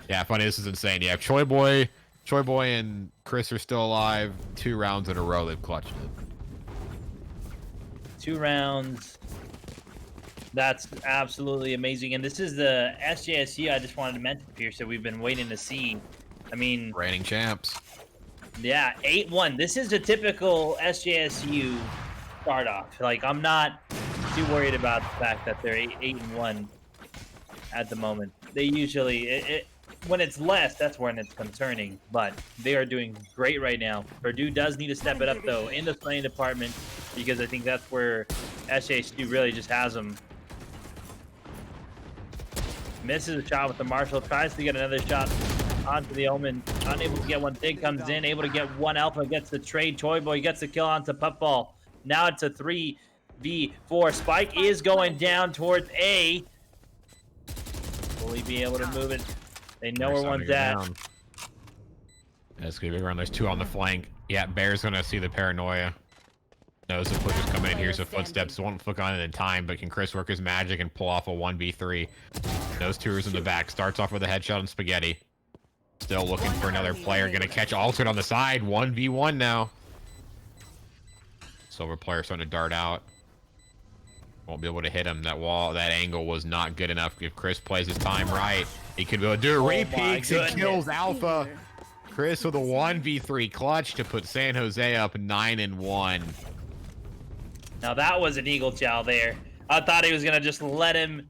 D: Yeah, funny. This is insane. Yeah, Choi Boy and Chris are still alive. 2 rounds in a row, they've clutched it.
C: 2 rounds. That's absolutely amazing. And this is the SJSU I just wanted to mention, Pierce, that we've been waiting to see. I mean,
D: Reigning champs.
C: Yeah, 8-1. This is a typical SJSU start off. Like, I'm not too worried about the fact that they're 8-1 at the moment. They usually, when it's less, that's when it's concerning. But they are doing great right now. Purdue does need to step it up, though, in the playing department, because I think that's where SJSU really just has them. Misses a shot with the Marshall, tries to get another shot onto the Omen, unable to get one. Thig comes in, able to get one Alpha, gets the trade. Choi Boy gets the kill onto Puffball. Now it's a 3v4. Spike is going down towards A. Will he be able to move it? They know where one's at.
D: That's gonna be around. There's 2 on the flank. Yeah, Bear's gonna see the paranoia. Knows the push is coming in. Here's the footsteps. Won't flick on it in time, but can Chris work his magic and pull off a 1v3? Those 2ers in the back. Starts off with a headshot on Spaghetti. Still looking for another player. Gonna catch Altered on the side. 1v1 now. Silver player starting to dart out. Won't be able to hit him. That wall, that angle was not good enough. If Chris plays his time right, he could be able to do it. Repeaks and kills Alpha. Chris with a 1v3 clutch to put San Jose up 9-1.
C: Now that was an eagle chow there. I thought he was gonna just let him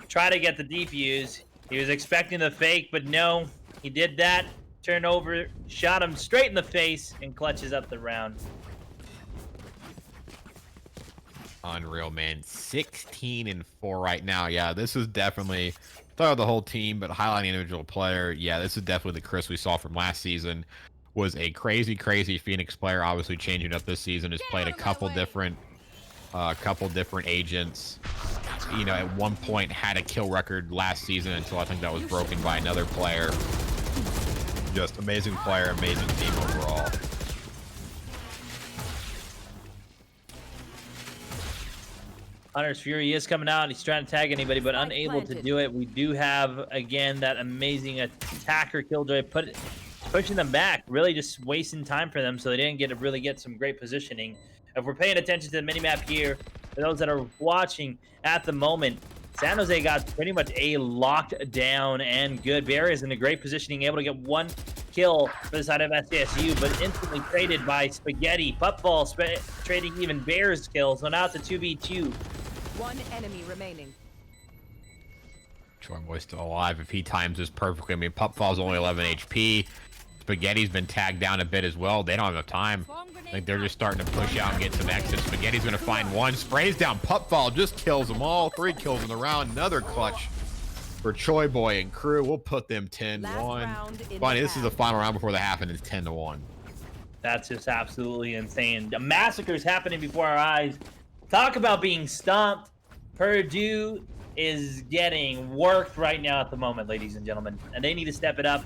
C: try to get the defuse. He was expecting the fake, but no. He did that, turned over, shot him straight in the face, and clutches up the round.
D: Unreal, man. 16-4 right now. Yeah, this is definitely, thought of the whole team, but highlighting individual player. Yeah, this is definitely the Chris we saw from last season. Was a crazy Phoenix player. Obviously changing up this season. Has played a couple different agents. You know, at one point had a kill record last season until I think that was broken by another player. Just amazing player, amazing team overall.
C: Hunter's Fury is coming out. He's trying to tag anybody, but unable to do it. We do have, again, that amazing attacker Killjoy pushing them back, really just wasting time for them so they didn't really get some great positioning. If we're paying attention to the minimap here, for those that are watching at the moment, San Jose got pretty much a locked down and good. Bear is in a great positioning, able to get 1 kill for the side of SJSU, but instantly traded by Spaghetti. Puffball trading even Bear's kills, so now it's a 2v2.
E: 1 enemy remaining.
D: Choi Boy's still alive if he times this perfectly. I mean, Puffball's only 11 HP. Spaghetti's been tagged down a bit as well. They don't have enough time. I think they're just starting to push out and get some exits. Spaghetti's going to find one. Sprays down Puffball. Just kills them all. 3 kills in the round. Another clutch for Choi Boy and crew. We'll put them 10-1. Funny, this is the final round before the half, and it's 10-1.
C: That's just absolutely insane. The massacre's happening before our eyes. Talk about being stomped. Purdue is getting worked right now at the moment, ladies and gentlemen, and they need to step it up.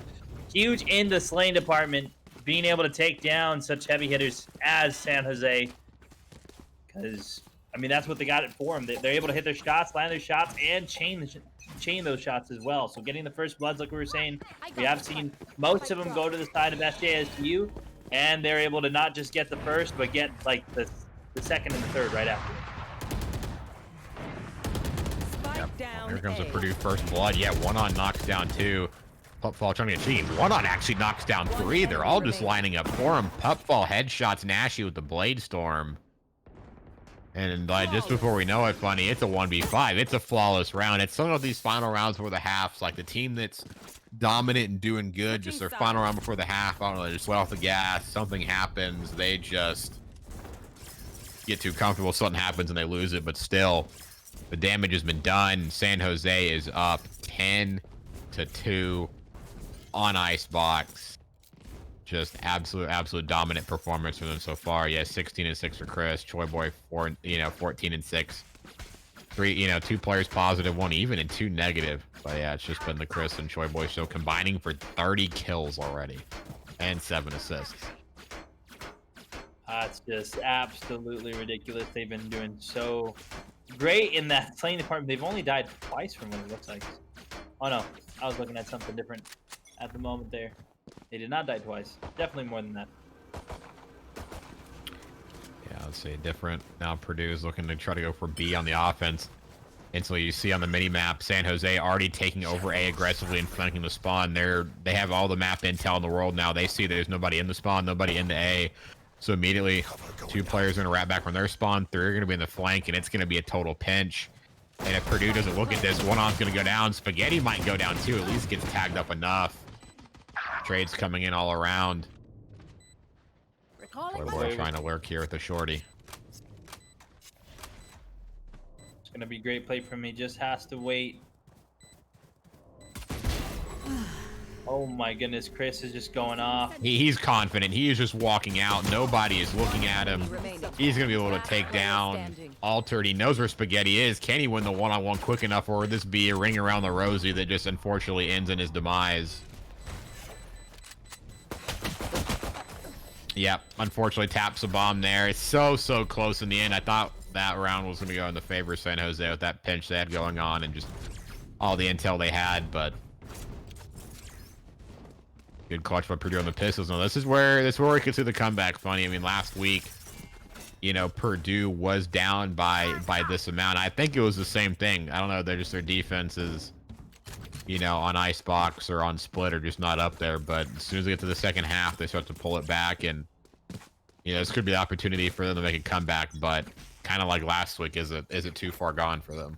C: Huge in the slaying department, being able to take down such heavy hitters as San Jose, because I mean that's what they got it for them. They're able to hit their shots, land their shots, and chain those shots as well. So getting the first bloods, like we were saying, we have seen most of them go to the side of SJSU, and they're able to not just get the first, but get like the second and the third right after.
E: Down
D: Here comes
E: A.
D: a Purdue first blood. Yeah, 1-on knocks down 2. Pupfall trying to get cheating. 1-on actually knocks down 3. They're all just lining up for him. Pupfall headshots Nashi with the Blade Storm. And just before we know it, funny, it's a 1v5. It's a flawless round. It's some of these final rounds before the halves, like the team that's dominant and doing good, just their final round before the half, I don't know, they just let off the gas, something happens, they just get too comfortable, something happens and they lose it, but still, the damage has been done. San Jose is up 10-2 on Icebox. Just absolute dominant performance for them so far. Yeah, 16-6 for Chris. Choi Boy 14-6. 2 players positive, 1 even, and 2 negative. But yeah, it's just been the Chris and Choi Boy show combining for 30 kills already and 7 assists.
C: It's just absolutely ridiculous. They've been doing so great in that slaying department. They've only died twice from what it looks like. Oh no, I was looking at something different at the moment there. They did not die twice. Definitely more than that.
D: Yeah, let's say different. Now Purdue is looking to try to go for B on the offense. And so you see on the mini map, San Jose already taking over A aggressively and flanking the spawn. They have all the map intel in the world now. They see there's nobody in the spawn, nobody in the A. So immediately, 2 players are going to wrap back from their spawn. 3 are going to be in the flank, and it's going to be a total pinch. And if Purdue doesn't look at this, 1-on's going to go down. Spaghetti might go down too. At least gets tagged up enough. Trades coming in all around. Boy trying to lurk here with the shorty.
C: It's going to be great play from me. Just has to wait. Oh my goodness, Chris is just going off.
D: He's confident. He is just walking out. Nobody is looking at him. He's going to be able to take down Altered. He knows where Spaghetti is. Can he win the one-on-one quick enough, or would this be a ring around the rosy that just unfortunately ends in his demise? Yep, unfortunately taps a bomb there. It's so close in the end. I thought that round was going to go in the favor of San Jose with that pinch they had going on and just all the intel they had, but good clutch by Purdue on the pistols. No, this is where we could see the comeback. Funny, I mean, last week, Purdue was down by this amount. I think it was the same thing. I don't know. They're just their defense is, on Icebox or on Split are just not up there. But as soon as they get to the second half, they start to pull it back, and this could be the opportunity for them to make a comeback. But kind of like last week, is it too far gone for them?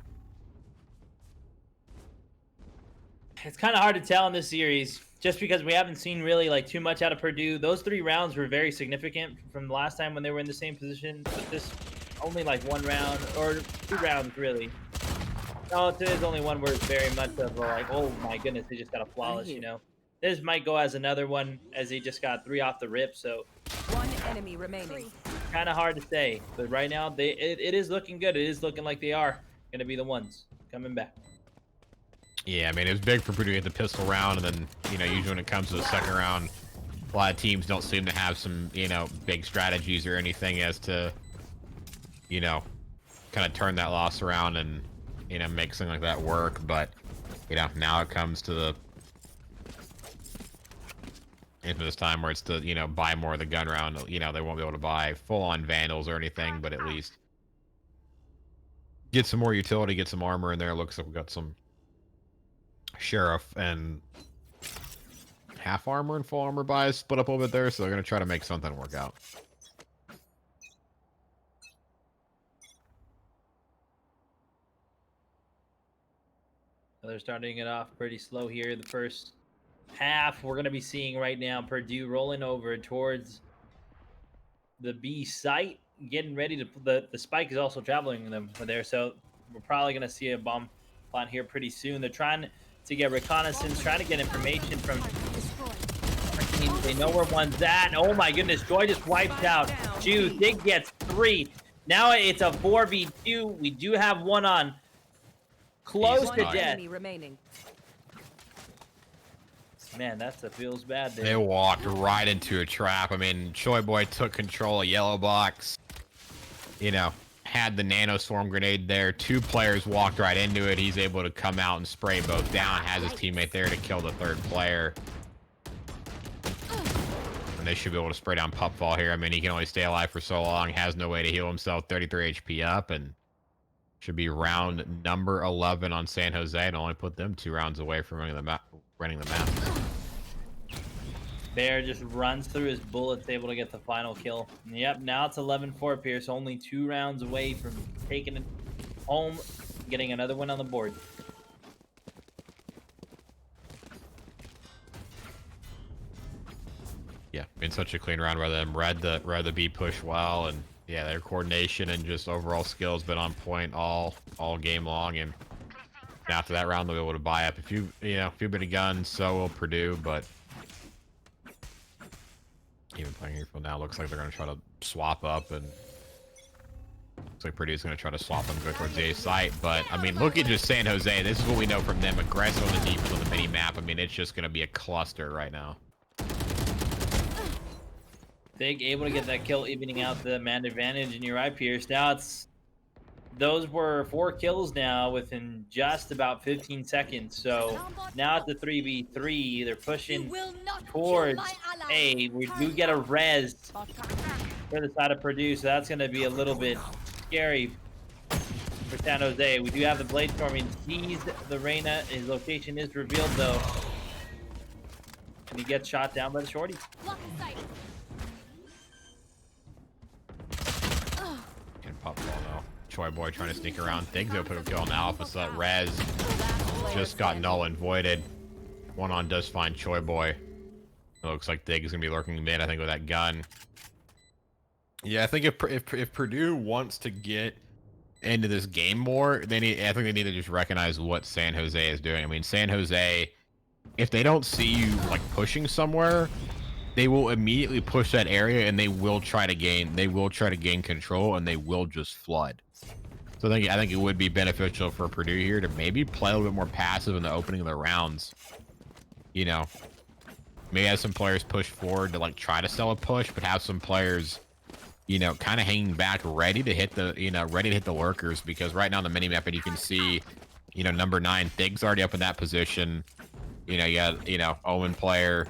C: It's kind of hard to tell in this series, just because we haven't seen really like too much out of Purdue. Those 3 rounds were very significant from the last time when they were in the same position, but this only like 1 round or 2 rounds really. No, it is only one where it's very much of like, oh my goodness, they just got a flawless, This might go as another one, as he just got 3 off the rip, so
E: 1 enemy remaining.
C: kind of hard to say. But right now, it is looking good. It is looking like they are going to be the ones coming back.
D: Yeah, I mean, it was big for Purdue to get the pistol round, and then, usually when it comes to the second round, a lot of teams don't seem to have some, big strategies or anything as to, kind of turn that loss around and, make something like that work. But, now it comes to into this time where it's to, buy more of the gun round. They won't be able to buy full-on Vandals or anything, but at least get some more utility, get some armor in there. Looks like we got some Sheriff and half armor and full armor buys split up a little bit there, so they're going to try to make something work out.
C: They're starting it off pretty slow here. The first half we're going to be seeing right now Purdue rolling over towards the B site, getting ready to the spike is also traveling them from there, so we're probably going to see a bomb plant here pretty soon. They're trying to get reconnaissance, trying to get information from our team. They know where one's at. Oh my goodness, Joy just wiped out. Jude, Dig gets 3. Now it's a 4v2. We do have one on close
D: Jesus
C: to
E: One
C: death.
E: enemy remaining.
C: Man, that feels bad there.
D: They walked right into a trap. I mean, Choi Boy took control of Yellow Box. You know, had the nano swarm grenade there. 2 players walked right into it. He's able to come out and spray both down. Has his teammate there to kill the 3rd player. And they should be able to spray down Pupfall here. I mean, he can only stay alive for so long. Has no way to heal himself. 33 HP up, and should be round number 11 on San Jose, and only put them 2 rounds away from running the map.
C: Bear just runs through his bullets, able to get the final kill. Yep, now it's 11-4. Pierce only 2 rounds away from taking it home, getting another win on the board.
D: Yeah, been such a clean round. Rather than read the B push well, and yeah, their coordination and just overall skills been on point all game long. And after that round, they'll be able to buy up a few bit of guns. So will Purdue, but even playing here for now, looks like they're going to try to swap up, and looks like Purdue's going to try to swap and go towards the A site. But I mean, look at just San Jose. This is what we know from them: aggressive on the defense on the mini map. I mean, it's just going to be a cluster right now.
C: Big able to get that kill, evening out the man advantage. And you're right, Pierce. Now those were 4 kills now within just about 15 seconds. So now it's the 3v3. They're pushing towards A. We do get a res for the side of Purdue, so that's going to be a little bit scary for San Jose. We do have the Blade Storming. Sees the Reyna. His location is revealed, though. And he gets shot down by the shorty.
D: Pop ball though. Choi Boy trying to sneak around. Diggs open a kill on Alpha, so that res just got null and voided. One on does find Choi Boy. It looks like Diggs is gonna be lurking mid, I think, with that gun. Yeah, I think if Purdue wants to get into this game more, I think they need to just recognize what San Jose is doing. I mean, San Jose, if they don't see you like pushing somewhere, they will immediately push that area, and they will try to gain control, and they will just flood. So I think it would be beneficial for Purdue here to maybe play a little bit more passive in the opening of the rounds. You know, maybe have some players push forward to like try to sell a push, but have some players, you know, kind of hanging back, ready to hit the lurkers, because right now on the mini map, and you can see, you know, number 9 Thig's already up in that position. You know, you got, you know, Omen player.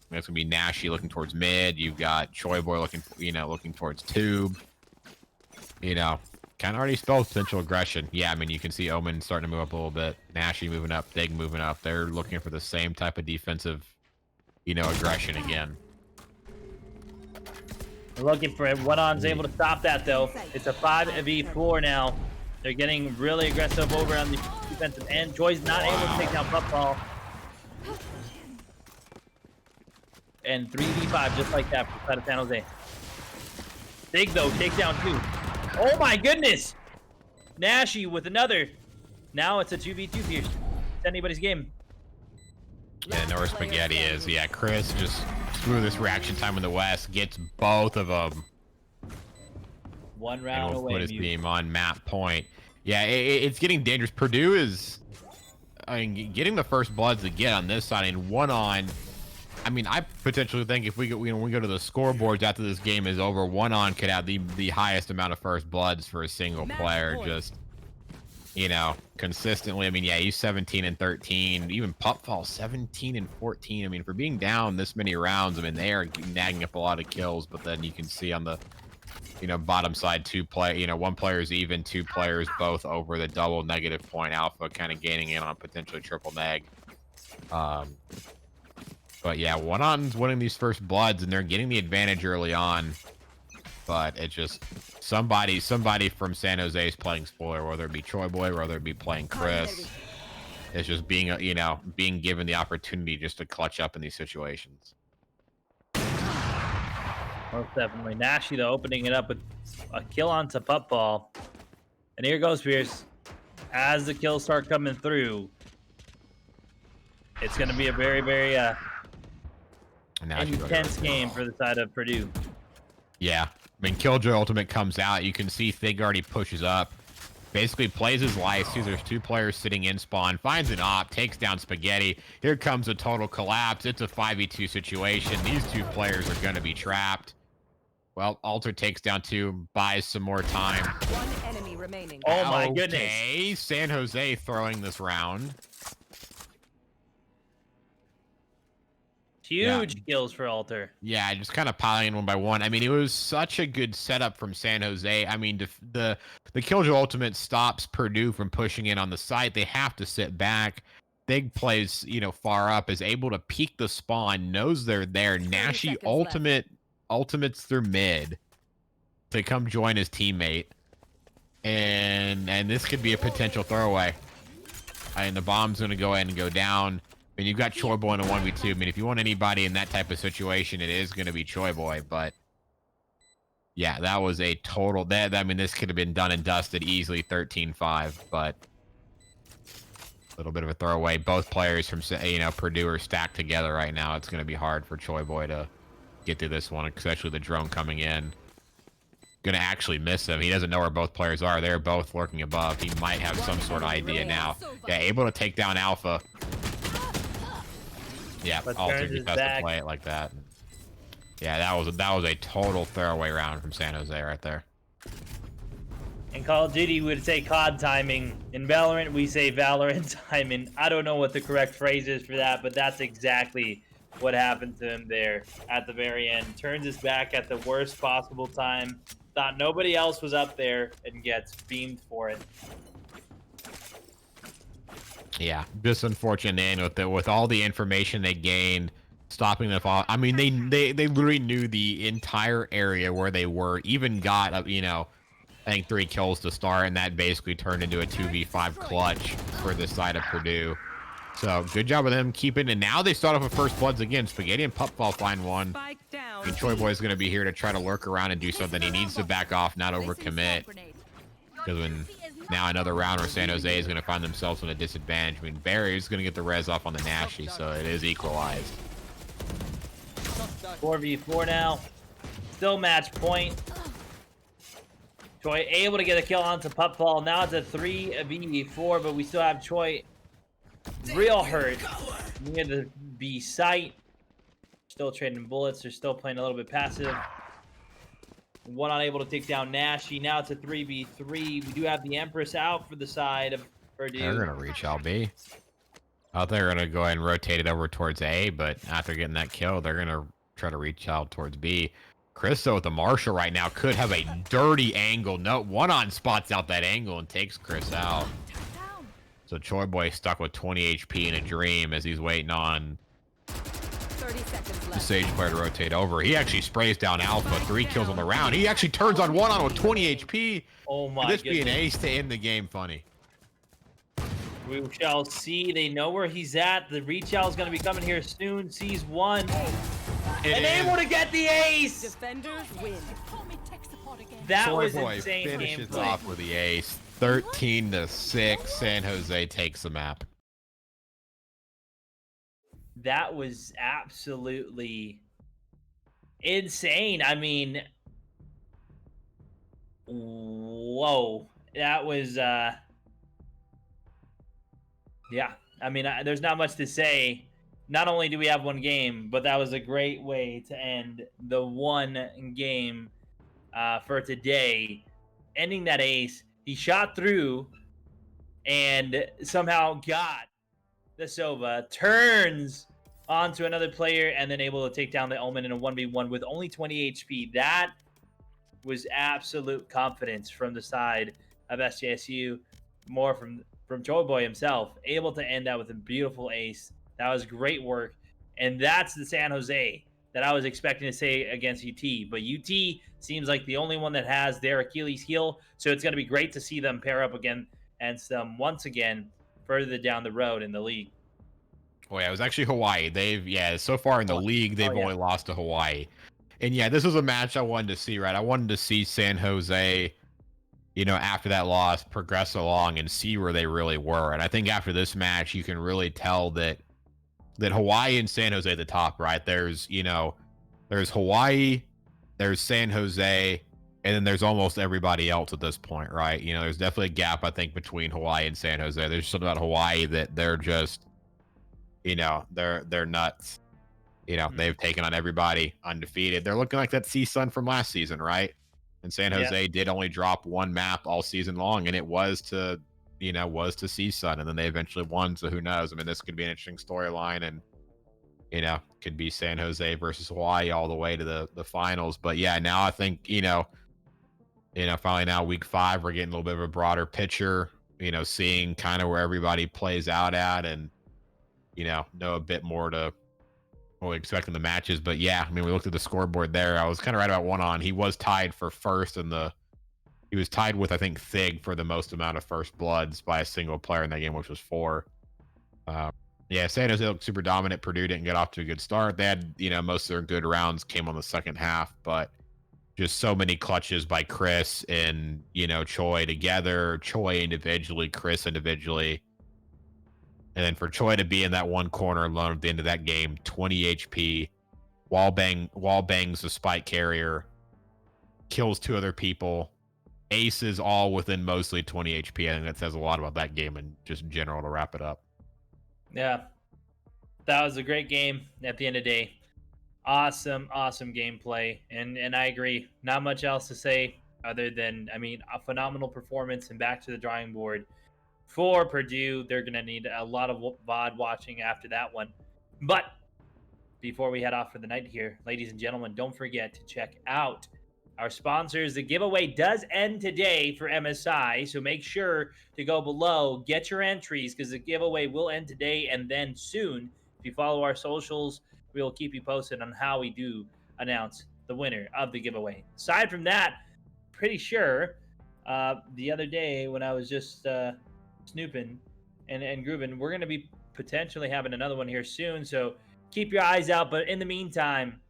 D: That's gonna be Nashy looking towards mid. You've got Choi Boy looking towards tube. You know, kind of already spells potential aggression. Yeah, I mean, you can see Omen starting to move up a little bit. Nashy moving up, Dig moving up. They're looking for the same type of defensive, you know, aggression again.
C: We're looking for it. One-on's able to stop that, though. It's a 5v4 now. They're getting really aggressive over on the defensive end. Joy's not able to take down Puffball. And 3v5 just like that for the side of San Jose. Big though, takes down 2. Oh my goodness! Nashy with another. Now it's a 2v2 Pierce. It's anybody's game.
D: Yeah, know where Spaghetti is. Yeah, Chris just through this reaction time in the West, gets both of them.
C: One round
D: and
C: away.
D: Put his team on map point. Yeah, it's getting dangerous. Purdue is, I mean, getting the first bloods to get on this side and one on. I mean, I potentially think if we go to the scoreboards after this game is over, one on could have the highest amount of first bloods for a single player. Just, you know, consistently. I mean, yeah, he's 17 and 13. Even Pupfall 17 and 14. I mean, for being down this many rounds, I mean, they are nagging up a lot of kills. But then you can see on the, you know, bottom side, one player's even, 2 players both over the double negative point. Alpha kind of gaining in on potentially triple neg. But yeah, one-on's winning these first bloods, and they're getting the advantage early on. But it's just somebody from San Jose is playing spoiler, whether it be Choi Boy, whether it be playing Chris. It's just being given the opportunity just to clutch up in these situations.
C: Most definitely. Nashy, though, opening it up with a kill onto Pupball. And here goes Pierce. As the kills start coming through, It's going to be a very, very
D: Now she's already
C: intense
D: ready.
C: game for the side of Purdue.
D: Yeah. I mean, Killjoy Ultimate comes out. You can see Fig already pushes up. Basically plays his life. Sees there's 2 players sitting in spawn. Finds an op. Takes down Spaghetti. Here comes a total collapse. It's a 5v2 situation. These 2 players are going to be trapped. Well, Alter takes down 2. Buys some more time.
E: One enemy remaining.
C: Oh my goodness.
D: Okay, San Jose throwing this round.
C: Huge kills for Alter.
D: Yeah, just kind of piling in one by one. I mean, it was such a good setup from San Jose. I mean, the Killjoy Ultimate stops Purdue from pushing in on the site. They have to sit back. Big plays, far up, is able to peek the spawn, knows they're there. Nashi ultimates through mid to come join his teammate. And this could be a potential throwaway. And the bomb's going to go ahead and go down. And you've got Choi Boy in a 1v2. I mean, if you want anybody in that type of situation, it is going to be Choi Boy. But yeah, that was a total. I mean, this could have been done and dusted easily 13-5. But a little bit of a throwaway. Both players from Purdue are stacked together right now. It's going to be hard for Choi Boy to get through this one, especially the drone coming in. Going to actually miss him. He doesn't know where both players are. They're both lurking above. He might have some sort of idea now. Yeah, able to take down Alpha. Yeah, Alter just has to play it like that. Yeah, that was a total throwaway round from San Jose right there.
C: In Call of Duty, we would say COD timing. In Valorant, we say Valorant timing. I don't know what the correct phrase is for that, but that's exactly what happened to him there at the very end. Turns his back at the worst possible time. Thought nobody else was up there and gets beamed for it.
D: Yeah, just unfortunate end with all the information they gained, stopping the fall. I mean, they literally knew the entire area where they were. Even got I think 3 kills to start, and that basically turned into a 2v5 clutch for the side of Purdue. So good job of them keeping. And now they start off with first bloods again. Spaghetti and Pupfall find one.
E: Spike down.
D: I mean, Choi Boy is going to be here to try to lurk around and do something. He needs to back off, not overcommit. Because when now another round where San Jose is going to find themselves in a disadvantage. I mean, Barry's going to get the res off on the Nashi, so it is equalized.
C: 4v4 now. Still match point. Choi able to get a kill onto Pupfall. Now it's a 3v4, but we still have Choi real hurt near the B site. Still trading bullets. They're still playing a little bit passive. One unable to take down Nashi. Now it's a 3v3. We do have the Empress out for the side of Purdue.
D: They're going to reach LB. I thought they were going to go ahead and rotate it over towards A, but after getting that kill, they're going to try to reach out towards B. Chris, though, with the Marshall right now, could have a dirty angle. No, one on spots out that angle and takes Chris out. So Choi Boy stuck with 20 HP in a dream as he's waiting on
E: 30 seconds
D: the
E: left.
D: Sage player to rotate over. He actually sprays down Alpha. 3 kills on the round. He actually turns on one with 20 HP.
C: Oh my
D: Could this
C: goodness.
D: be an ace to end the game funny?
C: We shall see. They know where he's at. The reach out is going to be coming here soon. Sees one. And able to get the ace.
E: Defenders win.
C: That
D: Choi
C: was
D: Boy
C: insane
D: finishes
C: gameplay.
D: off with the ace. 13-6. San Jose takes the map.
C: That was absolutely insane. I mean, whoa. That was, yeah. I mean, there's not much to say. Not only do we have one game, but that was a great way to end the one game for today. Ending that ace. He shot through and somehow got the Sova, turns onto another player, and then able to take down the Omen in a 1v1 with only 20 HP. That was absolute confidence from the side of SJSU. More from Choi Boy himself, able to end that with a beautiful ace. That was great work. And that's the San Jose that I was expecting to say against UT. But UT seems like the only one that has their Achilles heel. So it's going to be great to see them pair up again and once again further down the road in the league.
D: Oh yeah, it was actually Hawaii. So far in the league, they've only lost to Hawaii. And yeah, this was a match I wanted to see, right? I wanted to see San Jose, after that loss, progress along and see where they really were. And I think after this match, you can really tell that that Hawaii and San Jose at the top, right? There's there's Hawaii, there's San Jose, and then there's almost everybody else at this point, right? There's definitely a gap, I think, between Hawaii and San Jose. There's something about Hawaii that they're just, they're nuts. They've taken on everybody undefeated. They're looking like that CSUN from last season, right? And San Jose did only drop one map all season long, and it was to CSUN, and then they eventually won. So who knows? I mean, this could be an interesting storyline, and could be San Jose versus Hawaii all the way to the finals. But yeah, now I think finally now week 5, we're getting a little bit of a broader picture. Seeing kind of where everybody plays out at, and know a bit more to what we expect in the matches. But yeah, I mean, we looked at the scoreboard there. I was kind of right about one on. He was tied for first he was tied with, I think, Thig for the most amount of first bloods by a single player in that game, which was 4. Yeah, San Jose looked super dominant. Purdue didn't get off to a good start. They had, most of their good rounds came on the second half, but just so many clutches by Chris and, Choi together, Choi individually, Chris individually. And then for Choi to be in that one corner alone at the end of that game, 20 HP, wall bangs the spike carrier, kills 2 other people, aces all within mostly 20 HP. I think that says a lot about that game and just in general to wrap it up.
C: Yeah, that was a great game at the end of the day. Awesome gameplay. And I agree. Not much else to say other than, a phenomenal performance and back to the drawing board for Purdue. They're going to need a lot of VOD watching after that one. But before we head off for the night here, ladies and gentlemen, don't forget to check out our sponsors. The giveaway does end today for MSI, so make sure to go below, get your entries, because the giveaway will end today and then soon. If you follow our socials, we will keep you posted on how we do announce the winner of the giveaway. Aside from that, pretty sure the other day when I was just snooping and grooving, we're going to be potentially having another one here soon, so keep your eyes out. But in the meantime,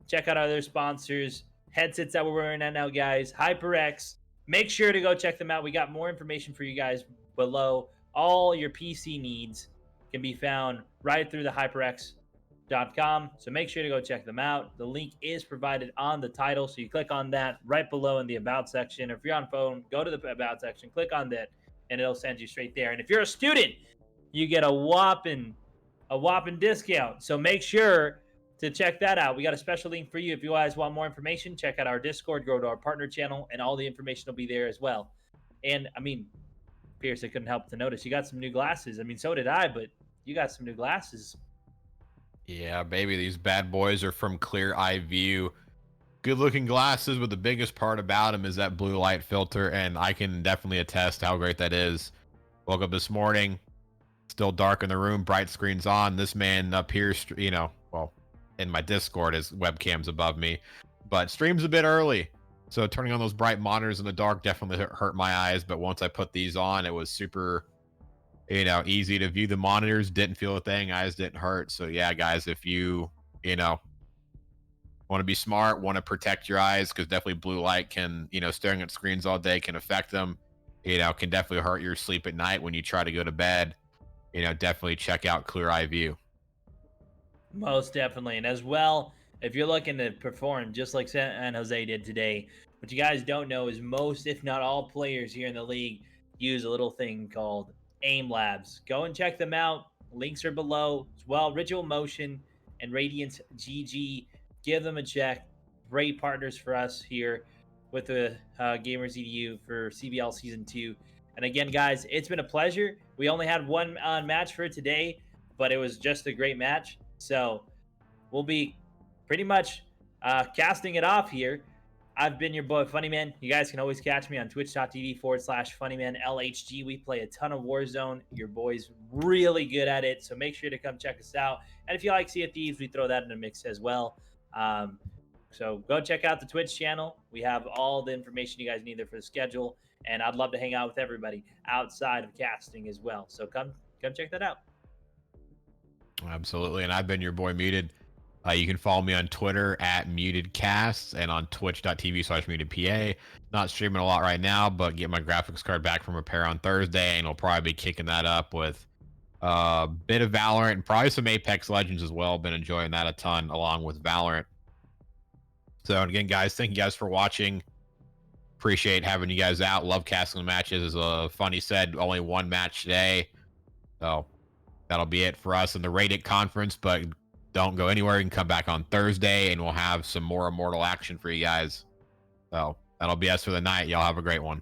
C: check out our other sponsors, headsets that we're wearing right now, guys. HyperX. Make sure to go check them out. We got more information for you guys below. All your PC needs can be found right through the HyperX.com. So make sure to go check them out. The link is provided on the title. So you click on that right below in the About section. Or if you're on phone, go to the About section, click on that, and it'll send you straight there. And if you're a student, you get a whopping discount. So make sure to check that out. We got a special link for you. If you guys want more information, check out our Discord, go to our partner channel, and all the information will be there as well. And Pierce, I couldn't help to notice you got some new glasses. So did I, but you got some new glasses.
D: Yeah, baby, these bad boys are from Clear Eye View. Good looking glasses, but the biggest part about them is that blue light filter, and I can definitely attest how great that is. Woke up this morning, still dark in the room, bright screens on. This man up here, in my Discord, his webcam's above me, but streams a bit early, so turning on those bright monitors in the dark definitely hurt my eyes. But once I put these on, it was super easy to view the monitors, didn't feel a thing, eyes didn't hurt. So yeah, guys, if you want to be smart, want to protect your eyes, because definitely blue light can, staring at screens all day can affect them, can definitely hurt your sleep at night when you try to go to bed. Definitely check out Clear Eye View.
C: Most definitely. And as well, if you're looking to perform just like San Jose did today, what you guys don't know is most, if not all, players here in the league use a little thing called aim labs. Go and check them out. Links are below as well. Ritual Motion and Radiance GG. Give them a check. Great partners for us here with the Gamers EDU for CVL Season 2. And again, guys, it's been a pleasure. We only had one match for today, but it was just a great match. So we'll be pretty much casting it off here. I've been your boy Funnyman. You guys can always catch me on twitch.tv/FunnymanLHG. We play a ton of Warzone. Your boy's really good at it, so make sure to come check us out. And if you like Sea of Thieves, we throw that in the mix as well. So go check out the Twitch channel. We have all the information you guys need there for the schedule. And I'd love to hang out with everybody outside of casting as well. So come check that out.
D: Absolutely. And I've been your boy Muted. You can follow me on Twitter at MutedCasts and on twitch.tv/MutedPA. Not streaming a lot right now, but get my graphics card back from repair on Thursday, and we'll probably be kicking that up with Bit of Valorant and probably some Apex Legends as well. Been enjoying that a ton along with Valorant. So again, guys, thank you guys for watching. Appreciate having you guys out. Love casting the matches. As Funny said, only one match today. So that'll be it for us in the Rated conference, but don't go anywhere. You can come back on Thursday and we'll have some more Immortal action for you guys. So that'll be us for the night. Y'all have a great one.